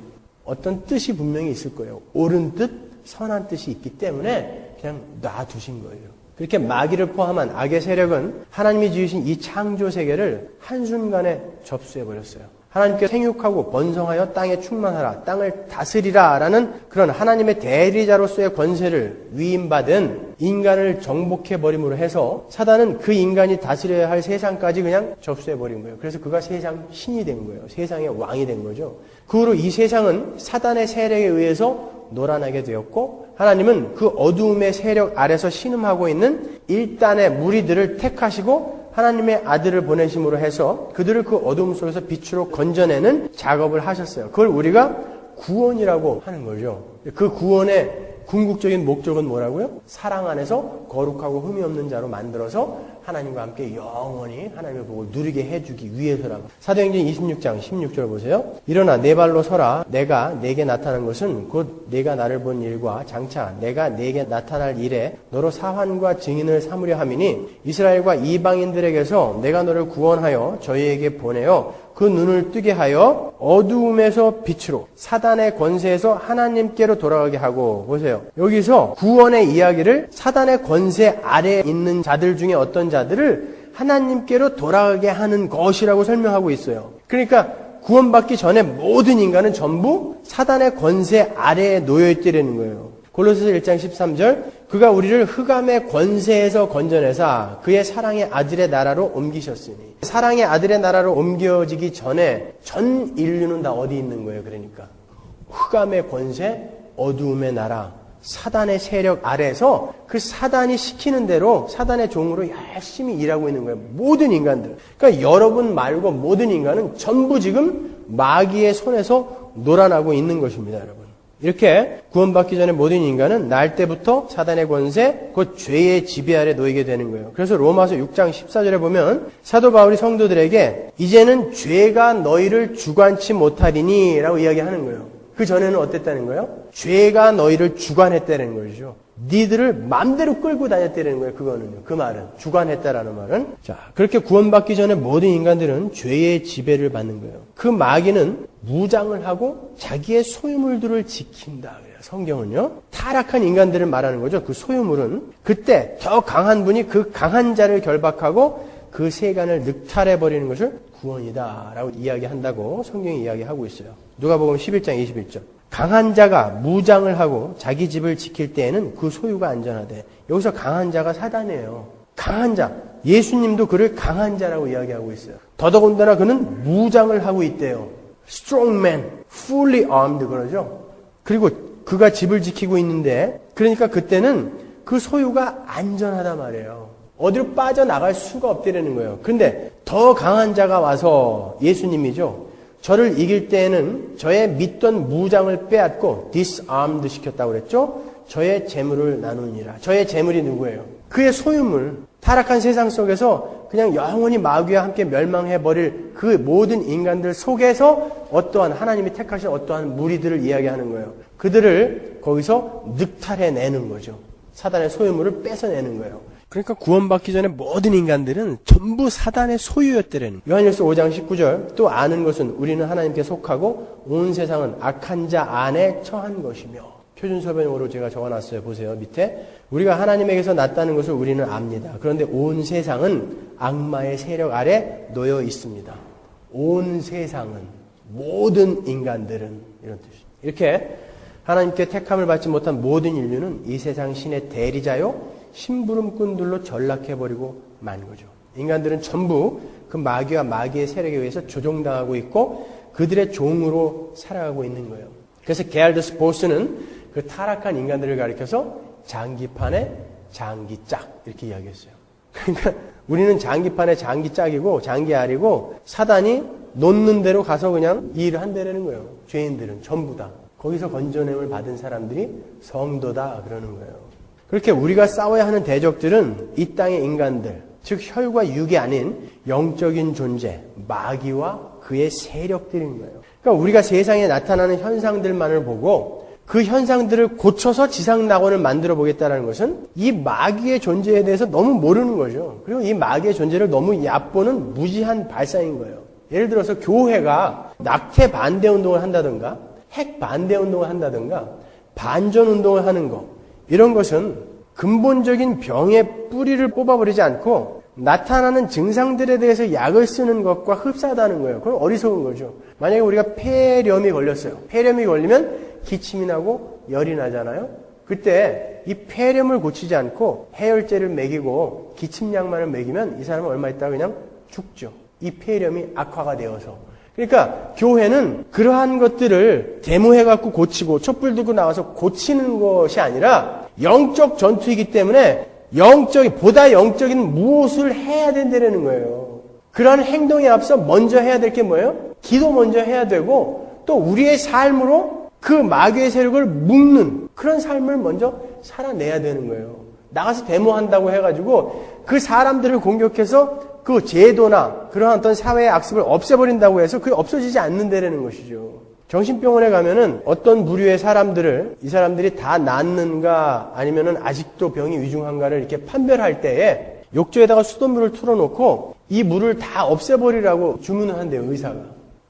어떤 뜻이 분명히 있을 거예요. 옳은 뜻, 선한 뜻이 있기 때문에 그냥 놔두신 거예요. 그렇게 마귀를 포함한 악의 세력은 하나님이 지으신 이 창조 세계를 한순간에 접수해버렸어요. 하나님께 생육하고 번성하여 땅에 충만하라, 땅을 다스리라 라는 그런 하나님의 대리자로서의 권세를 위임받은 인간을 정복해버림으로 해서 사단은 그 인간이 다스려야 할 세상까지 그냥 접수해버린 거예요. 그래서 그가 세상 신이 된 거예요. 세상의 왕이 된 거죠. 그 후로 이 세상은 사단의 세력에 의해서 놀아나게 되었고 하나님은 그 어두움의 세력 아래서 신음하고 있는 일단의 무리들을 택하시고 하나님의 아들을 보내심으로 해서 그들을 그 어두움 속에서 빛으로 건져내는 작업을 하셨어요. 그걸 우리가 구원이라고 하는 거죠. 그 구원의 궁극적인 목적은 뭐라고요? 사랑 안에서 거룩하고 흠이 없는 자로 만들어서 하나님과 함께 영원히 하나님의 복을 누리게 해주기 위해서라고. 사도행전 26장 16절 보세요. 일어나 내 발로 서라. 내가 내게 나타난 것은 곧 내가 나를 본 일과 장차 내가 내게 나타날 일에 너로 사환과 증인을 삼으려 함이니 이스라엘과 이방인들에게서 내가 너를 구원하여 저희에게 보내어 그 눈을 뜨게 하여 어두움에서 빛으로 사단의 권세에서 하나님께로 돌아가게 하고. 보세요. 여기서 구원의 이야기를 사단의 권세 아래에 있는 자들 중에 어떤 자들을 하나님께로 돌아가게 하는 것이라고 설명하고 있어요. 그러니까 구원받기 전에 모든 인간은 전부 사단의 권세 아래에 놓여있더라는 거예요. 골로새서 1장 13절 그가 우리를 흑암의 권세에서 건져내사 그의 사랑의 아들의 나라로 옮기셨으니. 사랑의 아들의 나라로 옮겨지기 전에 전 인류는 다 어디 있는 거예요? 그러니까 흑암의 권세, 어두움의 나라, 사단의 세력 아래에서 그 사단이 시키는 대로 사단의 종으로 열심히 일하고 있는 거예요. 모든 인간들. 그러니까 여러분 말고 모든 인간은 전부 지금 마귀의 손에서 놀아나고 있는 것입니다, 여러분. 이렇게 구원받기 전에 모든 인간은 날 때부터 사단의 권세, 곧 죄의 지배 아래 놓이게 되는 거예요. 그래서 로마서 6장 14절에 보면 사도 바울이 성도들에게 이제는 죄가 너희를 주관치 못하리니 라고 이야기하는 거예요. 그 전에는 어땠다는 거예요? 죄가 너희를 주관했다는 거죠. 니들을 마음대로 끌고 다녔다는 거예요. 그거는요. 그 말은. 주관했다라는 말은. 자, 그렇게 구원받기 전에 모든 인간들은 죄의 지배를 받는 거예요. 그 마귀는 무장을 하고 자기의 소유물들을 지킨다. 성경은요. 타락한 인간들을 말하는 거죠. 그 소유물은. 그때 더 강한 분이 그 강한 자를 결박하고 그 세간을 늑탈해버리는 것을 구원이다라고 이야기한다고 성경이 이야기하고 있어요. 누가복음 11장 21절. 강한 자가 무장을 하고 자기 집을 지킬 때에는 그 소유가 안전하대. 여기서 강한 자가 사단이에요. 강한 자. 예수님도 그를 강한 자라고 이야기하고 있어요. 더더군다나 그는 무장을 하고 있대요. Strong man, fully armed 그러죠. 그리고 그가 집을 지키고 있는데 그러니까 그때는 그 소유가 안전하단 말이에요. 어디로 빠져나갈 수가 없다는 거예요. 그런데 더 강한 자가 와서 예수님이죠. 저를 이길 때에는 저의 믿던 무장을 빼앗고 disarmed 시켰다고 그랬죠. 저의 재물을 나누니라. 저의 재물이 누구예요? 그의 소유물. 타락한 세상 속에서 그냥 영원히 마귀와 함께 멸망해버릴 그 모든 인간들 속에서 어떠한 하나님이 택하신 어떠한 무리들을 이야기하는 거예요. 그들을 거기서 늑탈해내는 거죠. 사단의 소유물을 뺏어내는 거예요. 그러니까 구원받기 전에 모든 인간들은 전부 사단의 소유였더라는. 요한일서 5장 19절 또 아는 것은 우리는 하나님께 속하고 온 세상은 악한 자 안에 처한 것이며. 표준서변으로 제가 적어놨어요. 보세요. 밑에. 우리가 하나님에게서 났다는 것을 우리는 압니다. 그런데 온 세상은 악마의 세력 아래 놓여 있습니다. 온 세상은, 모든 인간들은, 이런 뜻이죠. 이렇게 하나님께 택함을 받지 못한 모든 인류는 이 세상 신의 대리자요 심부름꾼들로 전락해버리고 만 거죠. 인간들은 전부 그 마귀와 마귀의 세력에 의해서 조종당하고 있고 그들의 종으로 살아가고 있는 거예요. 그래서 게알드 스포스는 그 타락한 인간들을 가리켜서 장기판의 장기짝 이렇게 이야기했어요. 그러니까 우리는 장기판의 장기짝이고 장기알이고 사단이 놓는 대로 가서 그냥 이 일을 한다는 거예요. 죄인들은 전부 다. 거기서 건져냄을 받은 사람들이 성도다 그러는 거예요. 그렇게 우리가 싸워야 하는 대적들은 이 땅의 인간들, 즉 혈과 육이 아닌 영적인 존재, 마귀와 그의 세력들인 거예요. 그러니까 우리가 세상에 나타나는 현상들만을 보고 그 현상들을 고쳐서 지상 낙원을 만들어 보겠다는 것은 이 마귀의 존재에 대해서 너무 모르는 거죠. 그리고 이 마귀의 존재를 너무 얕보는 무지한 발상인 거예요. 예를 들어서 교회가 낙태 반대 운동을 한다든가 핵 반대 운동을 한다든가 반전 운동을 하는 거, 이런 것은 근본적인 병의 뿌리를 뽑아버리지 않고 나타나는 증상들에 대해서 약을 쓰는 것과 흡사하다는 거예요. 그건 어리석은 거죠. 만약에 우리가 폐렴이 걸렸어요. 폐렴이 걸리면 기침이 나고 열이 나잖아요. 그때 이 폐렴을 고치지 않고 해열제를 먹이고 기침약만을 먹이면 이 사람은 얼마 있다가 그냥 죽죠. 이 폐렴이 악화가 되어서. 그러니까 교회는 그러한 것들을 데모해갖고 고치고 촛불 들고 나와서 고치는 것이 아니라 영적 전투이기 때문에 보다 영적인 무엇을 해야 된다는 거예요. 그러한 행동에 앞서 먼저 해야 될 게 뭐예요? 기도 먼저 해야 되고 또 우리의 삶으로 그 마귀의 세력을 묶는 그런 삶을 먼저 살아내야 되는 거예요. 나가서 데모한다고 해가지고 그 사람들을 공격해서 그 제도나 그러한 어떤 사회의 악습을 없애버린다고 해서 그게 없어지지 않는다는 것이죠. 정신병원에 가면은 어떤 부류의 사람들을 이 사람들이 다 낫는가 아니면은 아직도 병이 위중한가를 이렇게 판별할 때에 욕조에다가 수돗물을 틀어놓고 이 물을 다 없애버리라고 주문을 한대요, 의사가.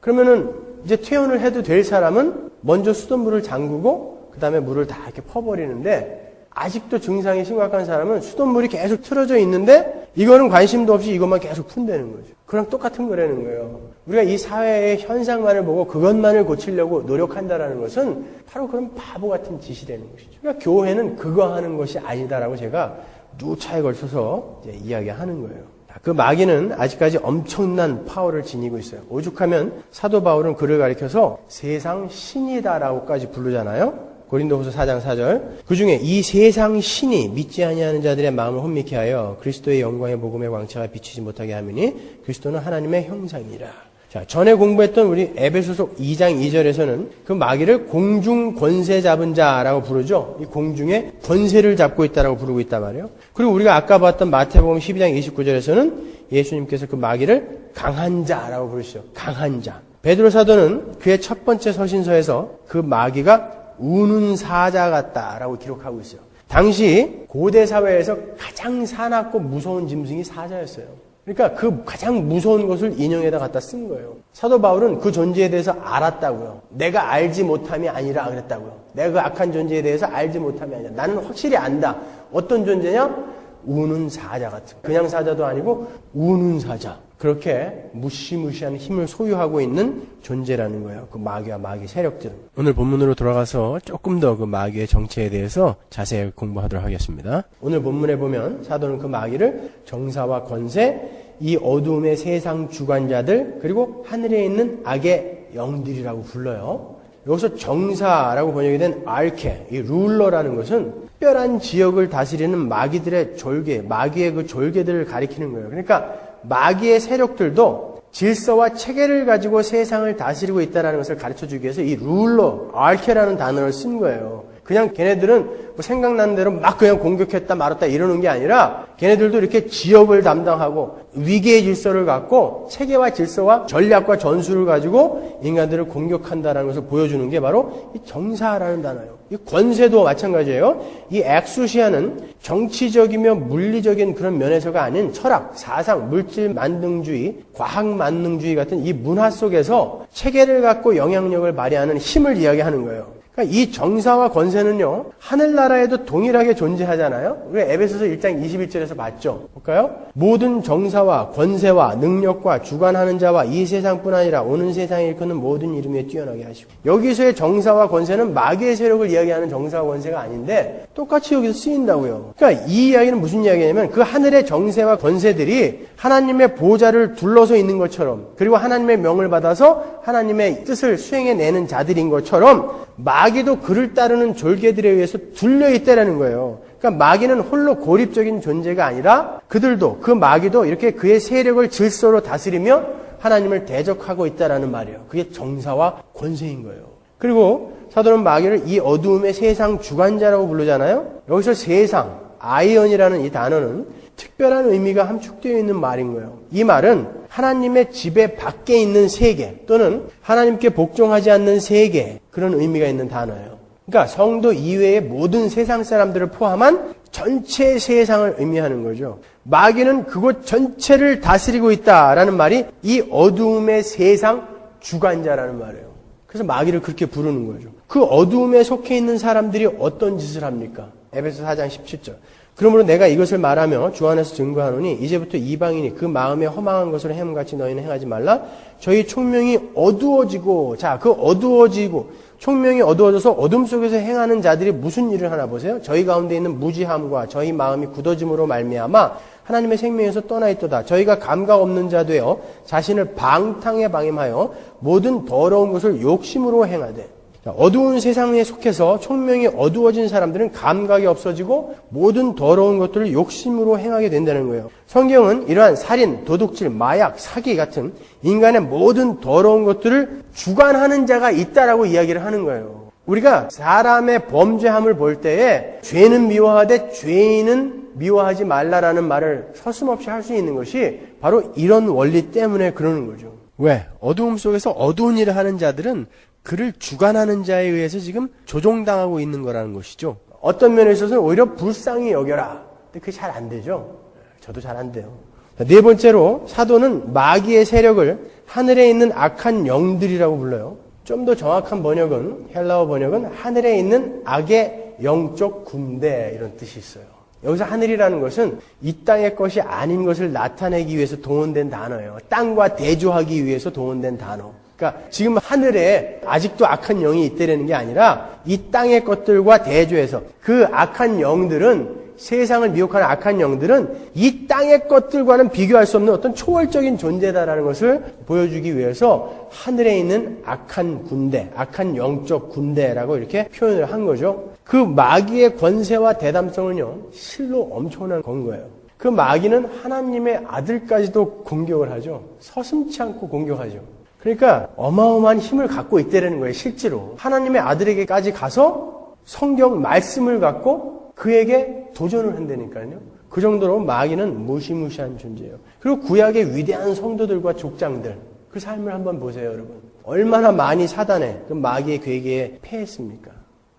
그러면은 이제 퇴원을 해도 될 사람은 먼저 수돗물을 잠그고 그 다음에 물을 다 이렇게 퍼버리는데 아직도 증상이 심각한 사람은 수돗물이 계속 틀어져 있는데 이거는 관심도 없이 이것만 계속 푼다는 거죠. 그랑 똑같은 거라는 거예요. 우리가 이 사회의 현상만을 보고 그것만을 고치려고 노력한다는 것은 바로 그런 바보 같은 짓이 되는 것이죠. 그러니까 교회는 그거 하는 것이 아니다라고 제가 누차에 걸쳐서 이제 이야기하는 거예요. 그 마귀는 아직까지 엄청난 파워를 지니고 있어요. 오죽하면 사도 바울은 그를 가리켜서 세상 신이다라고까지 부르잖아요. 고린도후서 4장 4절. 그 중에 이 세상 신이 믿지 아니하는 자들의 마음을 혼미케 하여 그리스도의 영광의 복음의 광채가 비치지 못하게 하미니 그리스도는 하나님의 형상이라. 자, 전에 공부했던 우리 에베소서 2장 2절에서는 그 마귀를 공중 권세 잡은 자라고 부르죠. 이 공중에 권세를 잡고 있다라고 부르고 있단 말이에요. 그리고 우리가 아까 봤던 마태복음 12장 29절에서는 예수님께서 그 마귀를 강한 자라고 부르시죠. 강한 자. 베드로 사도는 그의 첫 번째 서신서에서 그 마귀가 우는 사자 같다라고 기록하고 있어요. 당시 고대 사회에서 가장 사납고 무서운 짐승이 사자였어요. 그러니까 그 가장 무서운 것을 인형에다 갖다 쓴 거예요. 사도 바울은 그 존재에 대해서 알았다고요. 내가 알지 못함이 아니라 그랬다고요. 내가 그 악한 존재에 대해서 알지 못함이 아니라 나는 확실히 안다. 어떤 존재냐? 우는 사자 같은. 그냥 사자도 아니고 우는 사자. 그렇게 무시무시한 힘을 소유하고 있는 존재라는 거예요. 그 마귀와 마귀 세력들은. 오늘 본문으로 돌아가서 조금 더 그 마귀의 정체에 대해서 자세히 공부하도록 하겠습니다. 오늘 본문에 보면 사도는 그 마귀를 정사와 권세, 이 어두움의 세상 주관자들, 그리고 하늘에 있는 악의 영들이라고 불러요. 여기서 정사라고 번역이 된 알케, 이 룰러라는 것은 특별한 지역을 다스리는 마귀들의 졸개, 마귀의 그 졸개들을 가리키는 거예요. 그러니까 마귀의 세력들도 질서와 체계를 가지고 세상을 다스리고 있다는 것을 가르쳐주기 위해서 이 룰러, 알케라는 단어를 쓴 거예요. 그냥 걔네들은 뭐 생각나는 대로 막 그냥 공격했다 말았다 이러는 게 아니라 걔네들도 이렇게 지역을 담당하고 위계의 질서를 갖고 체계와 질서와 전략과 전술을 가지고 인간들을 공격한다는 것을 보여주는 게 바로 이 정사라는 단어예요. 이 권세도 마찬가지예요. 이 엑수시아는 정치적이며 물리적인 그런 면에서가 아닌 철학, 사상, 물질 만능주의, 과학 만능주의 같은 이 문화 속에서 체계를 갖고 영향력을 발휘하는 힘을 이야기하는 거예요. 그러니까 이 정사와 권세는요, 하늘나라에도 동일하게 존재하잖아요. 우리가 에베소서 1장 21절에서 봤죠. 볼까요? 모든 정사와 권세와 능력과 주관하는 자와 이 세상뿐 아니라 오는 세상에 일컫는 모든 이름 위에 뛰어나게 하시고. 여기서의 정사와 권세는 마귀의 세력을 이야기하는 정사와 권세가 아닌데 똑같이 여기서 쓰인다고요. 그러니까 이 이야기는 무슨 이야기냐면 그 하늘의 정세와 권세들이 하나님의 보좌를 둘러서 있는 것처럼, 그리고 하나님의 명을 받아서 하나님의 뜻을 수행해내는 자들인 것처럼 마귀도 그를 따르는 졸개들에 의해서 둘려있다라는 거예요. 그러니까 마귀는 홀로 고립적인 존재가 아니라 그들도, 그 마귀도 이렇게 그의 세력을 질서로 다스리며 하나님을 대적하고 있다라는 말이에요. 그게 정사와 권세인 거예요. 그리고 사도는 마귀를 이 어두움의 세상 주관자라고 부르잖아요. 여기서 세상, 아이언이라는 이 단어는 특별한 의미가 함축되어 있는 말인 거예요. 이 말은 하나님의 지배 밖에 있는 세계 또는 하나님께 복종하지 않는 세계, 그런 의미가 있는 단어예요. 그러니까 성도 이외의 모든 세상 사람들을 포함한 전체 세상을 의미하는 거죠. 마귀는 그곳 전체를 다스리고 있다라는 말이 이 어두움의 세상 주관자라는 말이에요. 그래서 마귀를 그렇게 부르는 거죠. 그 어두움에 속해 있는 사람들이 어떤 짓을 합니까? 에베소 4장 17절. 그러므로 내가 이것을 말하며 주 안에서 증거하노니 이제부터 이방인이 그 마음에 허망한 것을 행함같이 너희는 행하지 말라. 저희 총명이 어두워지고, 자, 그 어두워지고 총명이 어두워져서 어둠 속에서 행하는 자들이 무슨 일을 하나 보세요. 저희 가운데 있는 무지함과 저희 마음이 굳어짐으로 말미암아 하나님의 생명에서 떠나 있도다. 저희가 감각 없는 자 되어 자신을 방탕에 방임하여 모든 더러운 것을 욕심으로 행하되. 어두운 세상에 속해서 총명이 어두워진 사람들은 감각이 없어지고 모든 더러운 것들을 욕심으로 행하게 된다는 거예요. 성경은 이러한 살인, 도둑질, 마약, 사기 같은 인간의 모든 더러운 것들을 주관하는 자가 있다라고 이야기를 하는 거예요. 우리가 사람의 범죄함을 볼 때에 죄는 미워하되 죄인은 미워하지 말라라는 말을 서슴없이 할 수 있는 것이 바로 이런 원리 때문에 그러는 거죠. 왜? 어두움 속에서 어두운 일을 하는 자들은 그를 주관하는 자에 의해서 지금 조종당하고 있는 거라는 것이죠. 어떤 면에 있어서는 오히려 불쌍히 여겨라. 근데 그게 잘 안 되죠. 저도 잘 안 돼요. 네 번째로 사도는 마귀의 세력을 하늘에 있는 악한 영들이라고 불러요. 좀 더 정확한 번역은, 헬라어 번역은 하늘에 있는 악의 영적 군대, 이런 뜻이 있어요. 여기서 하늘이라는 것은 이 땅의 것이 아닌 것을 나타내기 위해서 동원된 단어예요. 땅과 대조하기 위해서 동원된 단어. 그러니까 지금 하늘에 아직도 악한 영이 있다는 게 아니라 이 땅의 것들과 대조해서 그 악한 영들은, 세상을 미혹하는 악한 영들은 이 땅의 것들과는 비교할 수 없는 어떤 초월적인 존재다라는 것을 보여주기 위해서 하늘에 있는 악한 군대, 악한 영적 군대라고 이렇게 표현을 한 거죠. 그 마귀의 권세와 대담성은요, 실로 엄청난 건 거예요. 그 마귀는 하나님의 아들까지도 공격을 하죠. 서슴지 않고 공격하죠. 그러니까 어마어마한 힘을 갖고 있다는 거예요. 실제로 하나님의 아들에게까지 가서 성경 말씀을 갖고 그에게 도전을 한다니까요. 그 정도로 마귀는 무시무시한 존재예요. 그리고 구약의 위대한 성도들과 족장들, 그 삶을 한번 보세요, 여러분. 얼마나 많이 사단의 그 마귀의 괴계에 패했습니까?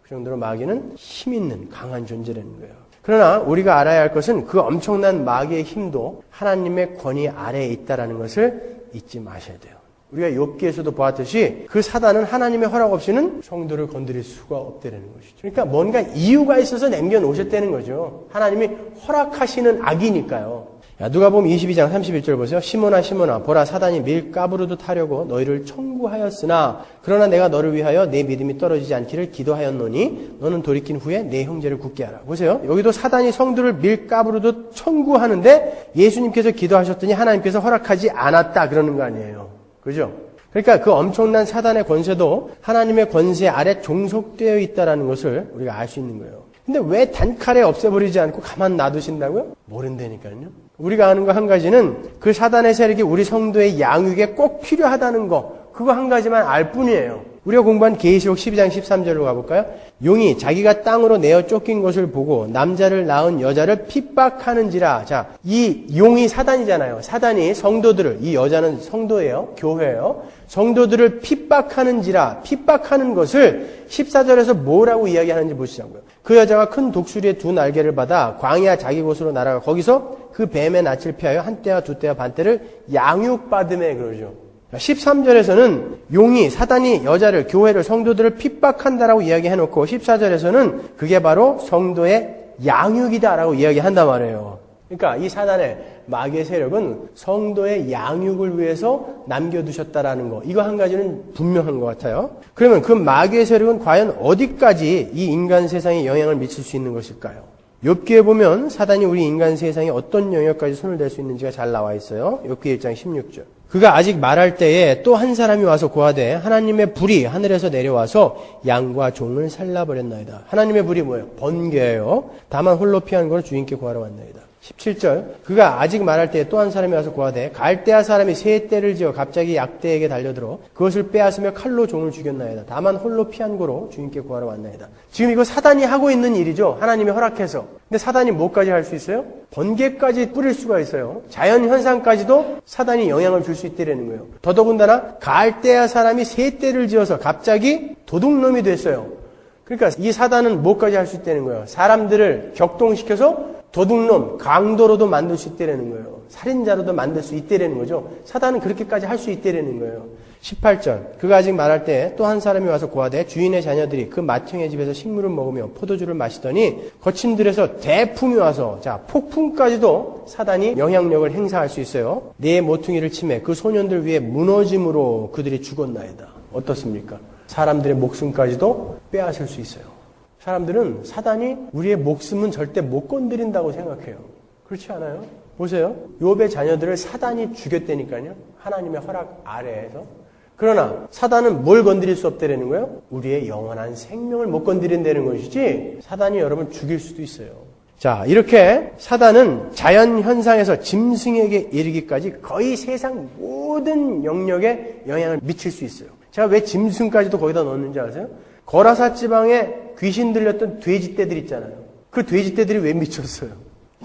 그 정도로 마귀는 힘 있는 강한 존재라는 거예요. 그러나 우리가 알아야 할 것은 그 엄청난 마귀의 힘도 하나님의 권위 아래에 있다는 것을 잊지 마셔야 돼요. 우리가 욥기에서도 보았듯이 그 사단은 하나님의 허락 없이는 성도를 건드릴 수가 없다는 것이죠. 그러니까 뭔가 이유가 있어서 남겨놓으셨다는 거죠. 하나님이 허락하시는 악이니까요. 누가복음 22장 31절 보세요. 시몬아 시몬아 보라 사단이 밀가부르듯 하려고 너희를 청구하였으나 그러나 내가 너를 위하여 내 믿음이 떨어지지 않기를 기도하였노니 너는 돌이킨 후에 내 형제를 굳게 하라. 보세요. 여기도 사단이 성도를 밀가부르듯 청구하는데 예수님께서 기도하셨더니 하나님께서 허락하지 않았다 그러는 거 아니에요. 그죠? 그러니까 그 엄청난 사단의 권세도 하나님의 권세 아래 종속되어 있다는 것을 우리가 알 수 있는 거예요. 근데 왜 단칼에 없애버리지 않고 가만 놔두신다고요? 모른다니까요. 우리가 아는 거 한 가지는 그 사단의 세력이 우리 성도의 양육에 꼭 필요하다는 거, 그거 한 가지만 알 뿐이에요. 우리가 공부한 계시록 12장 13절로 가볼까요? 용이 자기가 땅으로 내어 쫓긴 것을 보고 남자를 낳은 여자를 핍박하는지라. 자, 이 용이 사단이잖아요. 사단이 성도들을, 이 여자는 성도예요. 교회예요. 성도들을 핍박하는지라. 핍박하는 것을 14절에서 뭐라고 이야기하는지 보시자고요. 그 여자가 큰 독수리의 두 날개를 받아 광야 자기 곳으로 날아가 거기서 그 뱀의 낯을 피하여 한 때와 두 때와 반 때를 양육받음에 그러죠. 13절에서는 용이, 사단이 여자를, 교회를, 성도들을 핍박한다라고 이야기해놓고 14절에서는 그게 바로 성도의 양육이다라고 이야기한단 말이에요. 그러니까 이 사단의 마귀의 세력은 성도의 양육을 위해서 남겨두셨다라는 거, 이거 한 가지는 분명한 것 같아요. 그러면 그 마귀의 세력은 과연 어디까지 이 인간 세상에 영향을 미칠 수 있는 것일까요? 욥기에 보면 사단이 우리 인간 세상에 어떤 영역까지 손을 댈 수 있는지가 잘 나와 있어요. 욥기 1장 16절. 그가 아직 말할 때에 또 한 사람이 와서 고하되 하나님의 불이 하늘에서 내려와서 양과 종을 살라버렸나이다. 하나님의 불이 뭐예요? 번개예요. 다만 홀로 피한 걸 주인께 구하러 왔나이다. 17절. 그가 아직 말할 때에 또 한 사람이 와서 고하되 갈대아 사람이 세 떼를 지어 갑자기 약대에게 달려들어 그것을 빼앗으며 칼로 종을 죽였나이다. 다만 홀로 피한 거로 주인께 구하러 왔나이다. 지금 이거 사단이 하고 있는 일이죠. 하나님이 허락해서. 근데 사단이 뭐까지 할 수 있어요? 번개까지 뿌릴 수가 있어요. 자연 현상까지도 사단이 영향을 줄 수 있다는 거예요. 더더군다나 갈대아 사람이 세 떼를 지어서 갑자기 도둑놈이 됐어요. 그러니까 이 사단은 뭐까지 할 수 있다는 거예요? 사람들을 격동시켜서 도둑놈, 강도로도 만들 수 있다는 거예요. 살인자로도 만들 수 있다는 거죠. 사단은 그렇게까지 할 수 있다는 거예요. 18절. 그가 아직 말할 때 또 한 사람이 와서 고하되 주인의 자녀들이 그 맏형의 집에서 식물을 먹으며 포도주를 마시더니 거친 들에서 대풍이 와서, 자, 폭풍까지도 사단이 영향력을 행사할 수 있어요. 네 모퉁이를 치매 그 소년들 위에 무너짐으로 그들이 죽었나이다. 어떻습니까? 사람들의 목숨까지도 빼앗을 수 있어요. 사람들은 사단이 우리의 목숨은 절대 못 건드린다고 생각해요. 그렇지 않아요? 보세요. 욥의 자녀들을 사단이 죽였다니까요. 하나님의 허락 아래에서. 그러나 사단은 뭘 건드릴 수 없다는 거예요? 우리의 영원한 생명을 못 건드린다는 것이지 사단이 여러분 죽일 수도 있어요. 자, 이렇게 사단은 자연 현상에서 짐승에게 이르기까지 거의 세상 모든 영역에 영향을 미칠 수 있어요. 제가 왜 짐승까지도 거기다 넣었는지 아세요? 거라사 지방에 귀신 들렸던 돼지떼들 있잖아요. 그 돼지떼들이 왜 미쳤어요?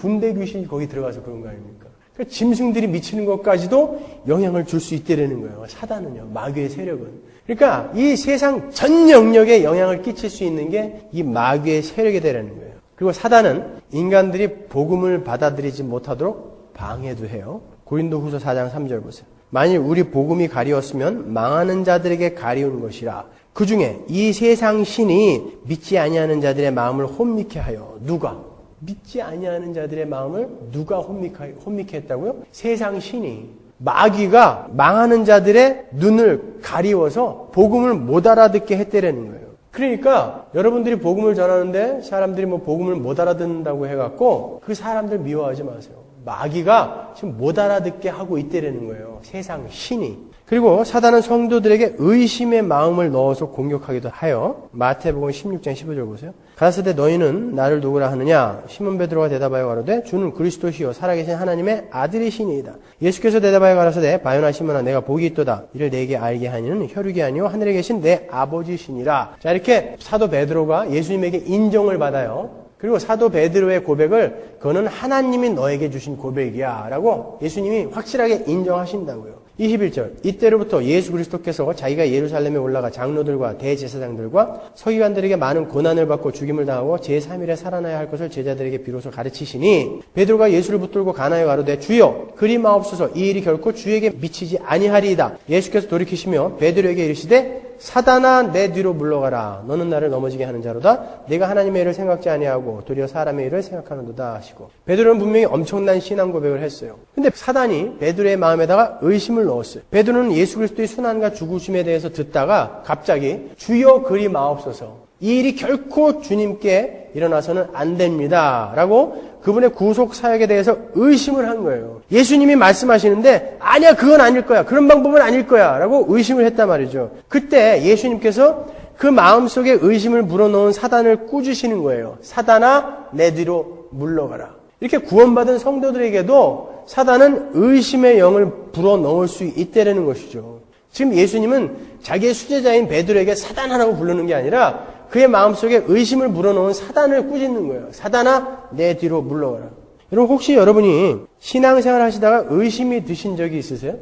군대 귀신이 거기 들어가서 그런 거 아닙니까? 그러니까 짐승들이 미치는 것까지도 영향을 줄 수 있다는 거예요. 사단은요. 마귀의 세력은. 그러니까 이 세상 전 영역에 영향을 끼칠 수 있는 게 이 마귀의 세력이 되라는 거예요. 그리고 사단은 인간들이 복음을 받아들이지 못하도록 방해도 해요. 고린도후서 4장 3절 보세요. 만일 우리 복음이 가리웠으면 망하는 자들에게 가리운 것이라. 그 중에 이 세상 신이 믿지 아니하는 자들의 마음을 혼미케 하여. 누가? 믿지 아니하는 자들의 마음을 누가 혼미케 했다고요? 세상 신이. 마귀가 망하는 자들의 눈을 가리워서 복음을 못 알아듣게 했다라는 거예요. 그러니까 여러분들이 복음을 전하는데 사람들이 뭐 복음을 못 알아듣는다고 해갖고 그 사람들 미워하지 마세요. 마귀가 지금 못 알아듣게 하고 있다라는 거예요. 세상 신이. 그리고 사단은 성도들에게 의심의 마음을 넣어서 공격하기도 하여. 마태복음 16장 15절 보세요. 가라사대 너희는 나를 누구라 하느냐? 시몬 베드로가 대답하여 가로되 주는 그리스도시요 살아계신 하나님의 아들이시니이다. 예수께서 대답하여 가라사대 바요나 시몬아 내가 복이 있도다. 이를 내게 알게 하니는 혈육이 아니요 하늘에 계신 내 아버지시니라. 자, 이렇게 사도 베드로가 예수님에게 인정을 받아요. 그리고 사도 베드로의 고백을 그거는 하나님이 너에게 주신 고백이야 라고 예수님이 확실하게 인정하신다고요. 21절. 이때로부터 예수 그리스도께서 자기가 예루살렘에 올라가 장로들과 대제사장들과 서기관들에게 많은 고난을 받고 죽임을 당하고 제3일에 살아나야 할 것을 제자들에게 비로소 가르치시니 베드로가 예수를 붙들고 가나에 가로되 주여 그리 마옵소서 이 일이 결코 주에게 미치지 아니하리이다. 예수께서 돌이키시며 베드로에게 이르시되 사단아 내 뒤로 물러가라. 너는 나를 넘어지게 하는 자로다. 내가 하나님의 일을 생각지 아니하고 도리어 사람의 일을 생각하는도다 하시고. 베드로는 분명히 엄청난 신앙 고백을 했어요. 근데 사단이 베드로의 마음에다가 의심을 넣었어요. 베드로는 예수 그리스도의 순환과 죽으심에 대해서 듣다가 갑자기 주여 그리 마옵소서. 이 일이 결코 주님께 일어나서는 안 됩니다. 라고 그분의 구속 사역에 대해서 의심을 한 거예요. 예수님이 말씀하시는데 아니야 그건 아닐 거야. 그런 방법은 아닐 거야. 라고 의심을 했단 말이죠. 그때 예수님께서 그 마음속에 의심을 불어넣은 사단을 꾸짖으시는 거예요. 사단아 내 뒤로 물러가라. 이렇게 구원받은 성도들에게도 사단은 의심의 영을 불어넣을 수 있다는 것이죠. 지금 예수님은 자기의 수제자인 베드로에게 사단아라고 부르는 게 아니라 그의 마음속에 의심을 불어넣은 사단을 꾸짖는 거예요. 사단아 내 뒤로 물러가라. 여러분 혹시 여러분이 신앙생활 하시다가 의심이 드신 적이 있으세요?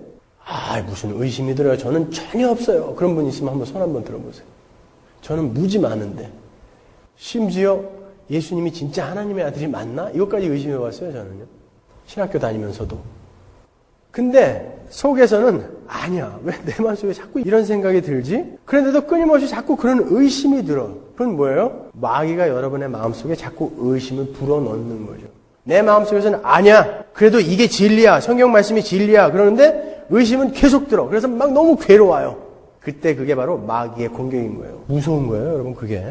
아 무슨 의심이 들어요. 저는 전혀 없어요. 그런 분 있으면 한번 손 한번 들어보세요. 저는 무지 많은데 심지어 예수님이 진짜 하나님의 아들이 맞나? 이것까지 의심해봤어요. 저는요. 신학교 다니면서도. 근데 속에서는 아니야. 왜 내 마음속에 자꾸 이런 생각이 들지? 그런데도 끊임없이 자꾸 그런 의심이 들어. 그건 뭐예요? 마귀가 여러분의 마음속에 자꾸 의심을 불어넣는 거죠. 내 마음속에서는 아니야. 그래도 이게 진리야. 성경 말씀이 진리야. 그러는데 의심은 계속 들어. 그래서 막 너무 괴로워요. 그때 그게 바로 마귀의 공격인 거예요. 무서운 거예요, 여러분, 그게.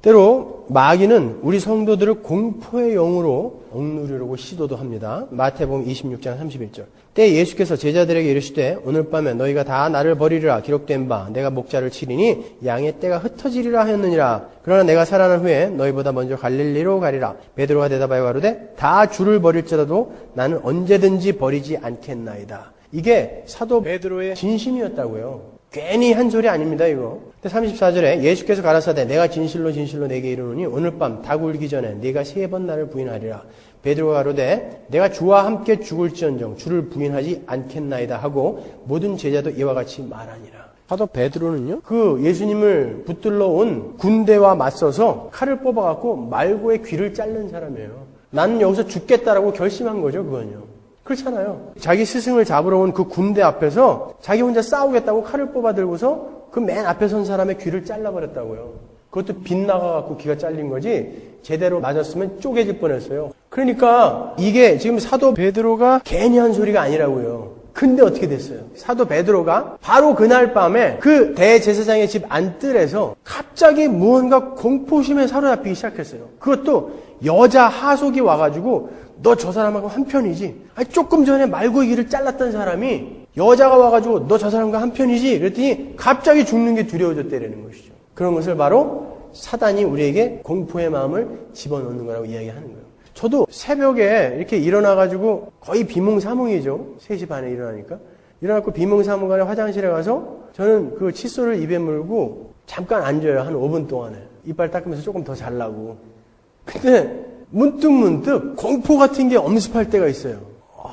때로 마귀는 우리 성도들을 공포의 영으로 억누르려고 시도도 합니다. 마태복음 26장 31절. 때 예수께서 제자들에게 이르시되 오늘 밤에 너희가 다 나를 버리리라 기록된 바 내가 목자를 치리니 양의 떼가 흩어지리라 하였느니라. 그러나 내가 살아난 후에 너희보다 먼저 갈릴리로 가리라. 베드로가 대답하여 가로되 다 주를 버릴지라도 나는 언제든지 버리지 않겠나이다. 이게 사도 베드로의 진심이었다고요. 괜히 한 소리 아닙니다, 이거. 근데 34절에 예수께서 가라사대 내가 진실로 진실로 내게 이르노니 오늘 밤 닭 울기 전에 네가 3번 나를 부인하리라. 베드로가 가로되 내가 주와 함께 죽을지언정 주를 부인하지 않겠나이다 하고 모든 제자도 이와 같이 말하니라. 사도 베드로는요, 그 예수님을 붙들러 온 군대와 맞서서 칼을 뽑아갖고 말고의 귀를 자른 사람이에요. 나는 여기서 죽겠다라고 결심한 거죠, 그건요. 그렇잖아요. 자기 스승을 잡으러 온 그 군대 앞에서 자기 혼자 싸우겠다고 칼을 뽑아 들고서 그 맨 앞에 선 사람의 귀를 잘라버렸다고요. 그것도 빗나가갖고 귀가 잘린 거지 제대로 맞았으면 쪼개질 뻔했어요. 그러니까 이게 지금 사도 베드로가 괜히 한 소리가 아니라고요. 근데 어떻게 됐어요? 사도 베드로가 바로 그날 밤에 그 대제사장의 집 안뜰에서 갑자기 무언가 공포심에 사로잡히기 시작했어요. 그것도 여자 하속이 와가지고 너 저 사람하고 한편이지? 아니, 조금 전에 말고의 귀를 잘랐던 사람이 여자가 와가지고 너 저 사람과 한편이지? 그랬더니 갑자기 죽는 게 두려워졌다라는 것이죠. 그런 것을 바로 사단이 우리에게 공포의 마음을 집어넣는 거라고 이야기하는 거예요. 저도 새벽에 이렇게 일어나가지고 거의 비몽사몽이죠. 3시 반에 일어나니까. 일어나고 비몽사몽간에 화장실에 가서 저는 그 칫솔을 입에 물고 잠깐 앉아요. 한 5분 동안에. 이빨 닦으면서 조금 더 잘라고. 근데 문득 공포 같은 게 엄습할 때가 있어요.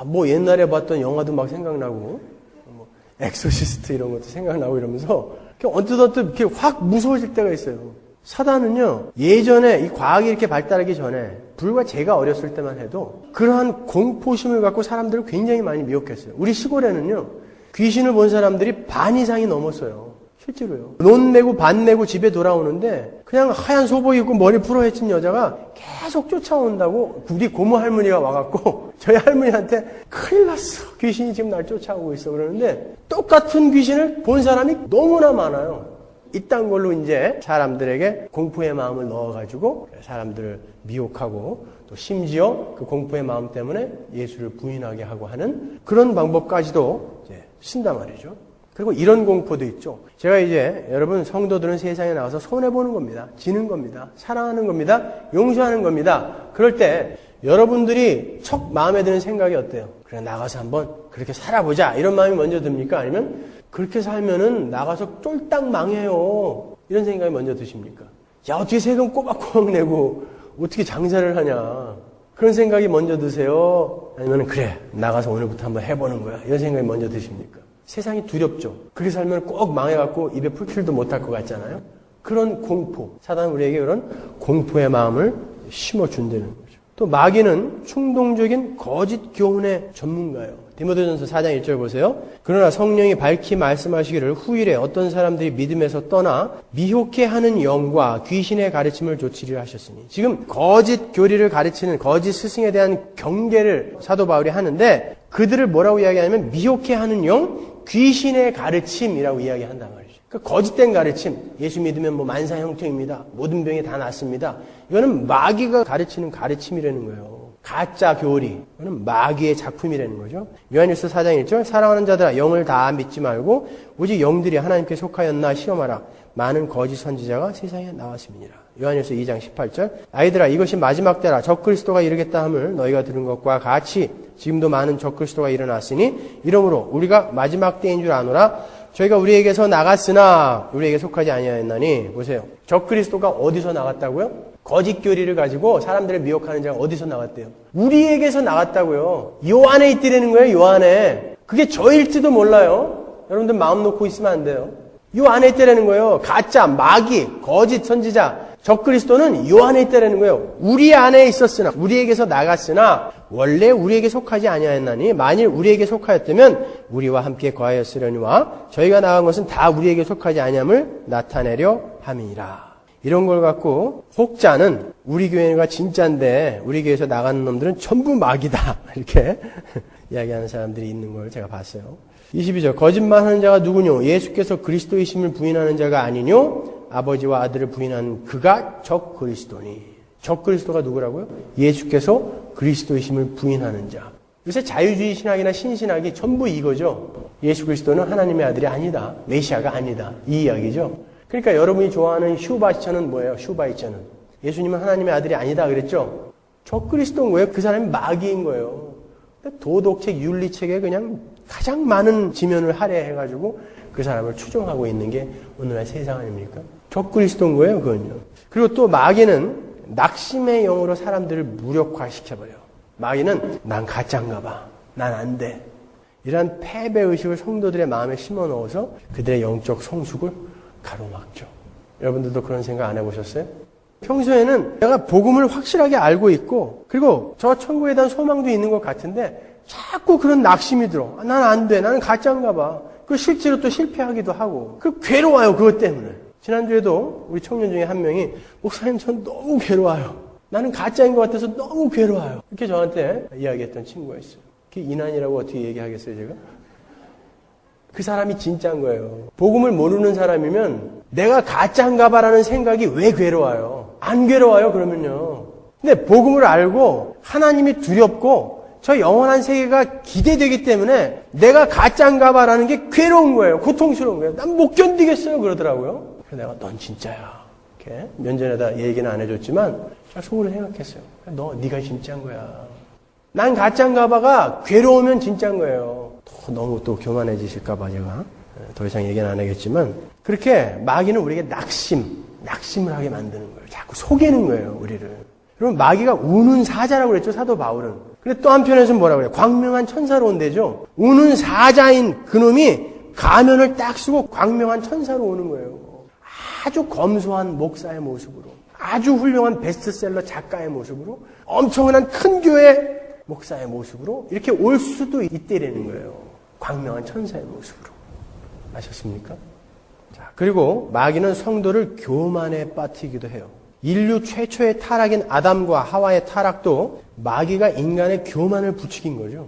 뭐 옛날에 봤던 영화도 막 생각나고, 뭐 엑소시스트 이런 것도 생각나고 이러면서 언뜻 이렇게 확 무서워질 때가 있어요. 사단은요, 예전에 이 과학이 이렇게 발달하기 전에 불과 제가 어렸을 때만 해도 그러한 공포심을 갖고 사람들을 굉장히 많이 미혹했어요. 우리 시골에는요, 귀신을 본 사람들이 반 이상이 넘었어요. 실제로요. 논 내고 반 내고 집에 돌아오는데 그냥 하얀 소복 입고 머리 풀어헤친 여자가 계속 쫓아온다고 우리 고모 할머니가 와갖고 저희 할머니한테 큰일 났어. 귀신이 지금 날 쫓아오고 있어. 그러는데 똑같은 귀신을 본 사람이 너무나 많아요. 이딴 걸로 이제 사람들에게 공포의 마음을 넣어가지고 사람들을 미혹하고 또 심지어 그 공포의 마음 때문에 예수를 부인하게 하고 하는 그런 방법까지도 이제 쓴단 말이죠. 그리고 이런 공포도 있죠. 제가 이제 여러분 성도들은 세상에 나와서 손해보는 겁니다. 지는 겁니다. 사랑하는 겁니다. 용서하는 겁니다. 그럴 때 여러분들이 척 마음에 드는 생각이 어때요? 그래 나가서 한번 그렇게 살아보자 이런 마음이 먼저 듭니까? 아니면 그렇게 살면은 나가서 쫄딱 망해요 이런 생각이 먼저 드십니까? 야 어떻게 세금 꼬박꼬박 내고 어떻게 장사를 하냐 그런 생각이 먼저 드세요? 아니면 그래 나가서 오늘부터 한번 해보는 거야 이런 생각이 먼저 드십니까? 세상이 두렵죠. 그렇게 살면 꼭 망해갖고 입에 풀칠도 못할 것 같잖아요. 그런 공포, 사단은 우리에게 그런 공포의 마음을 심어준다는 거죠. 또 마귀는 충동적인 거짓 교훈의 전문가예요. 디모데전서 4장 1절 보세요. 그러나 성령이 밝히 말씀하시기를 후일에 어떤 사람들이 믿음에서 떠나 미혹해 하는 영과 귀신의 가르침을 조치리라 하셨으니 지금 거짓 교리를 가르치는 거짓 스승에 대한 경계를 사도 바울이 하는데 그들을 뭐라고 이야기하냐면 미혹해 하는 영, 귀신의 가르침이라고 이야기한단 말이죠. 그러니까 거짓된 가르침, 예수 믿으면 뭐 만사 형통입니다. 모든 병이 다 낫습니다. 이거는 마귀가 가르치는 가르침이라는 거예요. 가짜 교리, 이거는 마귀의 작품이라는 거죠. 요한일서 4장 1절 사랑하는 자들아 영을 다 믿지 말고 오직 영들이 하나님께 속하였나 시험하라. 많은 거짓 선지자가 세상에 나왔음이니라. 요한일서 2장 18절 아이들아 이것이 마지막 때라 적그리스도가 이르겠다 함을 너희가 들은 것과 같이 지금도 많은 적그리스도가 일어났으니 이러므로 우리가 마지막 때인 줄 아노라. 저희가 우리에게서 나갔으나 우리에게 속하지 아니하였나니. 보세요. 적그리스도가 어디서 나갔다고요? 거짓 교리를 가지고 사람들을 미혹하는 자가 어디서 나갔대요? 우리에게서 나갔다고요. 요 안에 있더라는 거예요. 요 안에. 그게 저일지도 몰라요. 여러분들 마음 놓고 있으면 안 돼요. 요 안에 있더라는 거예요. 가짜, 마귀, 거짓 선지자, 적그리스도는 요 안에 있다라는 거예요. 우리 안에 있었으나, 우리에게서 나갔으나 원래 우리에게 속하지 아니하였나니 만일 우리에게 속하였다면 우리와 함께 거하였으려니와 저희가 나간 것은 다 우리에게 속하지 아니함을 나타내려 함이니라. 이런 걸 갖고 혹자는 우리 교회가 진짜인데 우리 교회에서 나가는 놈들은 전부 마귀다 이렇게 이야기하는 사람들이 있는 걸 제가 봤어요. 22절 거짓말하는 자가 누구뇨? 예수께서 그리스도이심을 부인하는 자가 아니뇨? 아버지와 아들을 부인한 그가 적그리스도니. 적그리스도가 누구라고요? 예수께서 그리스도이심을 부인하는 자. 요새 자유주의 신학이나 신신학이 전부 이거죠. 예수 그리스도는 하나님의 아들이 아니다. 메시아가 아니다. 이 이야기죠. 그러니까 여러분이 좋아하는 슈바이처는 뭐예요? 슈바이처는. 예수님은 하나님의 아들이 아니다 그랬죠? 적그리스도인 거예요. 그 사람이 마귀인 거예요. 도덕책, 윤리책에 그냥 가장 많은 지면을 할애해가지고 그 사람을 추종하고 있는 게 오늘날 세상 아닙니까? 적그리스도인 거예요, 그건요. 그리고 또 마귀는 낙심의 영으로 사람들을 무력화시켜버려요. 마귀는 난 가짜인가 봐. 난 안 돼. 이러한 패배의식을 성도들의 마음에 심어 넣어서 그들의 영적 성숙을 가로막죠. 여러분들도 그런 생각 안 해보셨어요? 평소에는 내가 복음을 확실하게 알고 있고 그리고 저 천국에 대한 소망도 있는 것 같은데 자꾸 그런 낙심이 들어. 난 안 돼. 나는 가짜인가 봐. 그 실제로 또 실패하기도 하고 그 괴로워요. 그것 때문에. 지난주에도 우리 청년 중에 한 명이 목사님 전 너무 괴로워요. 나는 가짜인 것 같아서 너무 괴로워요. 이렇게 저한테 이야기했던 친구가 있어요. 그게 이난이라고 어떻게 얘기하겠어요 제가? 그 사람이 진짜인 거예요. 복음을 모르는 사람이면 내가 가짜인가 봐라는 생각이 왜 괴로워요? 안 괴로워요 그러면요. 근데 복음을 알고 하나님이 두렵고 저 영원한 세계가 기대되기 때문에 내가 가짜인가 봐라는 게 괴로운 거예요. 고통스러운 거예요. 난 못 견디겠어요 그러더라고요. 그래서 내가 넌 진짜야. 이렇게 면전에다 얘기는 안 해줬지만 제가 속으로 생각했어요. 네가 진짜인 거야. 난 가짜인가 봐가 괴로우면 진짜인 거예요. 너무 또 교만해지실까 봐 제가 더 이상 얘기는 안 하겠지만 그렇게 마귀는 우리에게 낙심을 하게 만드는 거예요. 자꾸 속이는 거예요. 우리를. 여러분 마귀가 우는 사자라고 그랬죠. 사도 바울은. 근데 또 한편에서는 뭐라고 그래요? 광명한 천사로 온대죠. 우는 사자인 그놈이 가면을 딱 쓰고 광명한 천사로 오는 거예요. 아주 검소한 목사의 모습으로 아주 훌륭한 베스트셀러 작가의 모습으로 엄청난 큰 교회 목사의 모습으로 이렇게 올 수도 있다라는 거예요. 광명한 천사의 모습으로. 아셨습니까? 자, 그리고 마귀는 성도를 교만에 빠뜨리기도 해요. 인류 최초의 타락인 아담과 하와의 타락도 마귀가 인간의 교만을 부추긴 거죠.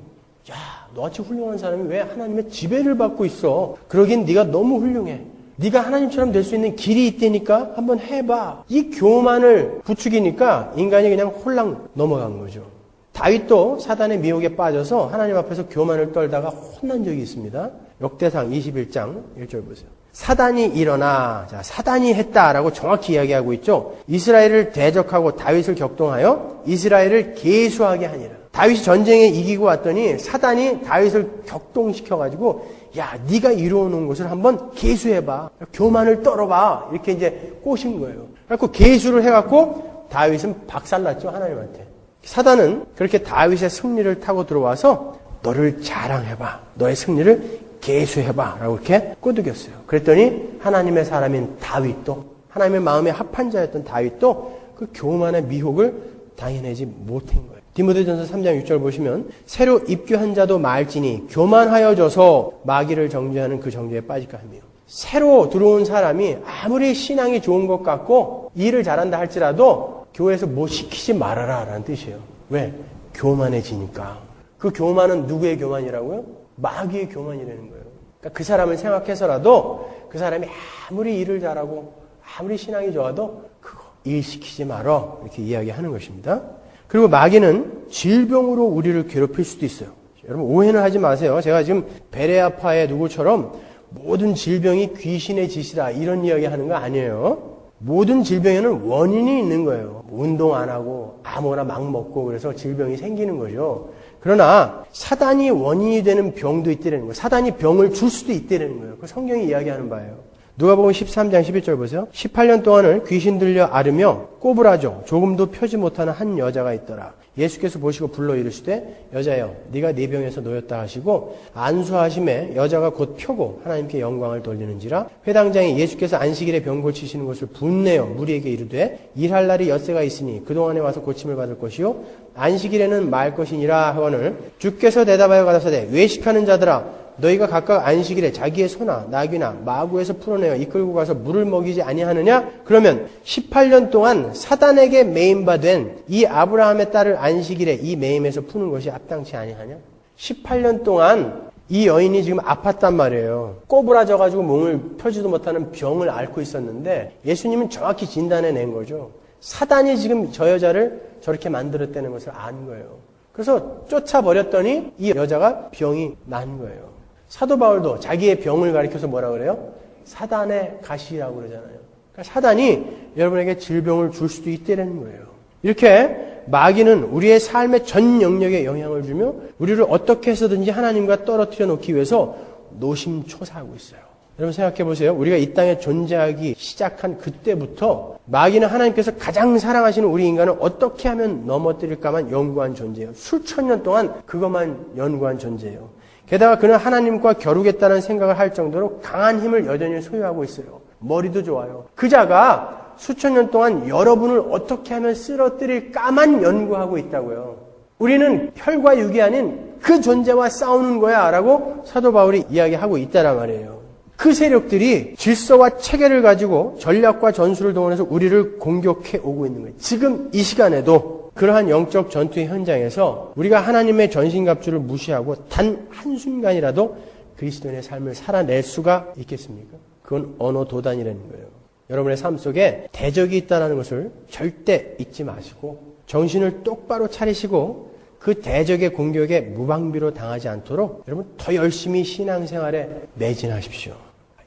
야, 너같이 훌륭한 사람이 왜 하나님의 지배를 받고 있어? 그러긴 네가 너무 훌륭해. 네가 하나님처럼 될 수 있는 길이 있다니까 한번 해봐. 이 교만을 부추기니까 인간이 그냥 홀랑 넘어간 거죠. 다윗도 사단의 미혹에 빠져서 하나님 앞에서 교만을 떨다가 혼난 적이 있습니다. 역대상 21장 1절 보세요. 사단이 일어나, 자, 사단이 했다라고 정확히 이야기하고 있죠. 이스라엘을 대적하고 다윗을 격동하여 이스라엘을 계수하게 하니라. 다윗이 전쟁에 이기고 왔더니 사단이 다윗을 격동시켜가지고 야, 네가 이루어놓은 것을 한번 계수해봐. 교만을 떨어봐. 이렇게 이제 꼬신 거예요. 그래서 계수를 해갖고 다윗은 박살났죠, 하나님한테. 사단은 그렇게 다윗의 승리를 타고 들어와서 너를 자랑해봐. 너의 승리를 계수해봐. 라고 이렇게 꼬드겼어요. 그랬더니 하나님의 사람인 다윗도, 하나님의 마음에 합한 자였던 다윗도 그 교만의 미혹을 당해내지 못한 거예요. 디모데전서 3장 6절 보시면 새로 입교한 자도 말지니 교만하여져서 마귀를 정죄하는 그 정죄에 빠질까 하며, 새로 들어온 사람이 아무리 신앙이 좋은 것 같고 일을 잘한다 할지라도 교회에서 뭐 시키지 말아라 라는 뜻이에요. 왜? 교만해지니까. 그 교만은 누구의 교만이라고요? 마귀의 교만이라는 거예요. 그러니까 그 사람을 생각해서라도 그 사람이 아무리 일을 잘하고 아무리 신앙이 좋아도 그거 일 시키지 말아 이렇게 이야기하는 것입니다. 그리고 마귀는 질병으로 우리를 괴롭힐 수도 있어요. 여러분 오해는 하지 마세요. 제가 지금 베레아파의 누구처럼 모든 질병이 귀신의 짓이다 이런 이야기 하는 거 아니에요. 모든 질병에는 원인이 있는 거예요. 운동 안 하고 아무거나 막 먹고 그래서 질병이 생기는 거죠. 그러나 사단이 원인이 되는 병도 있다는 거예요. 사단이 병을 줄 수도 있다는 거예요. 그 성경이 이야기하는 바예요. 누가복음 13장 11절 보세요. 18년 동안을 귀신 들려 앓으며 꼬부라져 조금도 펴지 못하는 한 여자가 있더라. 예수께서 보시고 불러 이르시되 여자여 네가 네 병에서 놓였다 하시고 안수하심에 여자가 곧 펴고 하나님께 영광을 돌리는지라. 회당장이 예수께서 안식일에 병 고치시는 것을 분내어 무리에게 이르되 일할 날이 엿새가 있으니 그동안에 와서 고침을 받을 것이요 안식일에는 말 것이니라 하거늘 주께서 대답하여 가라사대 외식하는 자들아 너희가 각각 안식일에 자기의 소나 나귀나 마구에서 풀어내어 이끌고 가서 물을 먹이지 아니하느냐? 그러면 18년 동안 사단에게 매임받은 이 아브라함의 딸을 안식일에 이 매임에서 푸는 것이 합당치 아니하냐? 18년 동안 이 여인이 지금 아팠단 말이에요. 꼬부라져가지고 몸을 펴지도 못하는 병을 앓고 있었는데 예수님은 정확히 진단해낸 거죠. 사단이 지금 저 여자를 저렇게 만들었다는 것을 안 거예요. 그래서 쫓아버렸더니 이 여자가 병이 난 거예요. 사도 바울도 자기의 병을 가리켜서 뭐라 그래요? 사단의 가시라고 그러잖아요. 그러니까 사단이 여러분에게 질병을 줄 수도 있다는 거예요. 이렇게 마귀는 우리의 삶의 전 영역에 영향을 주며 우리를 어떻게 해서든지 하나님과 떨어뜨려 놓기 위해서 노심초사하고 있어요. 여러분 생각해 보세요. 우리가 이 땅에 존재하기 시작한 그때부터 마귀는 하나님께서 가장 사랑하시는 우리 인간을 어떻게 하면 넘어뜨릴까만 연구한 존재예요. 수천 년 동안 그것만 연구한 존재예요. 게다가 그는 하나님과 겨루겠다는 생각을 할 정도로 강한 힘을 여전히 소유하고 있어요. 머리도 좋아요. 그 자가 수천 년 동안 여러분을 어떻게 하면 쓰러뜨릴까만 연구하고 있다고요. 우리는 혈과 육이 아닌 그 존재와 싸우는 거야 라고 사도 바울이 이야기하고 있다란 말이에요. 그 세력들이 질서와 체계를 가지고 전략과 전술을 동원해서 우리를 공격해 오고 있는 거예요. 지금 이 시간에도 그러한 영적 전투의 현장에서 우리가 하나님의 전신갑주를 무시하고 단 한순간이라도 그리스도인의 삶을 살아낼 수가 있겠습니까? 그건 언어 도단이라는 거예요. 여러분의 삶 속에 대적이 있다는 것을 절대 잊지 마시고 정신을 똑바로 차리시고 그 대적의 공격에 무방비로 당하지 않도록 여러분 더 열심히 신앙생활에 매진하십시오.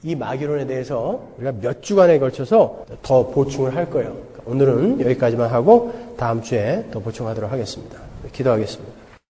이 마귀론에 대해서 우리가 몇 주간에 걸쳐서 더 보충을 할 거예요. 오늘은 여기까지만 하고 다음 주에 더 보충하도록 하겠습니다. 기도하겠습니다.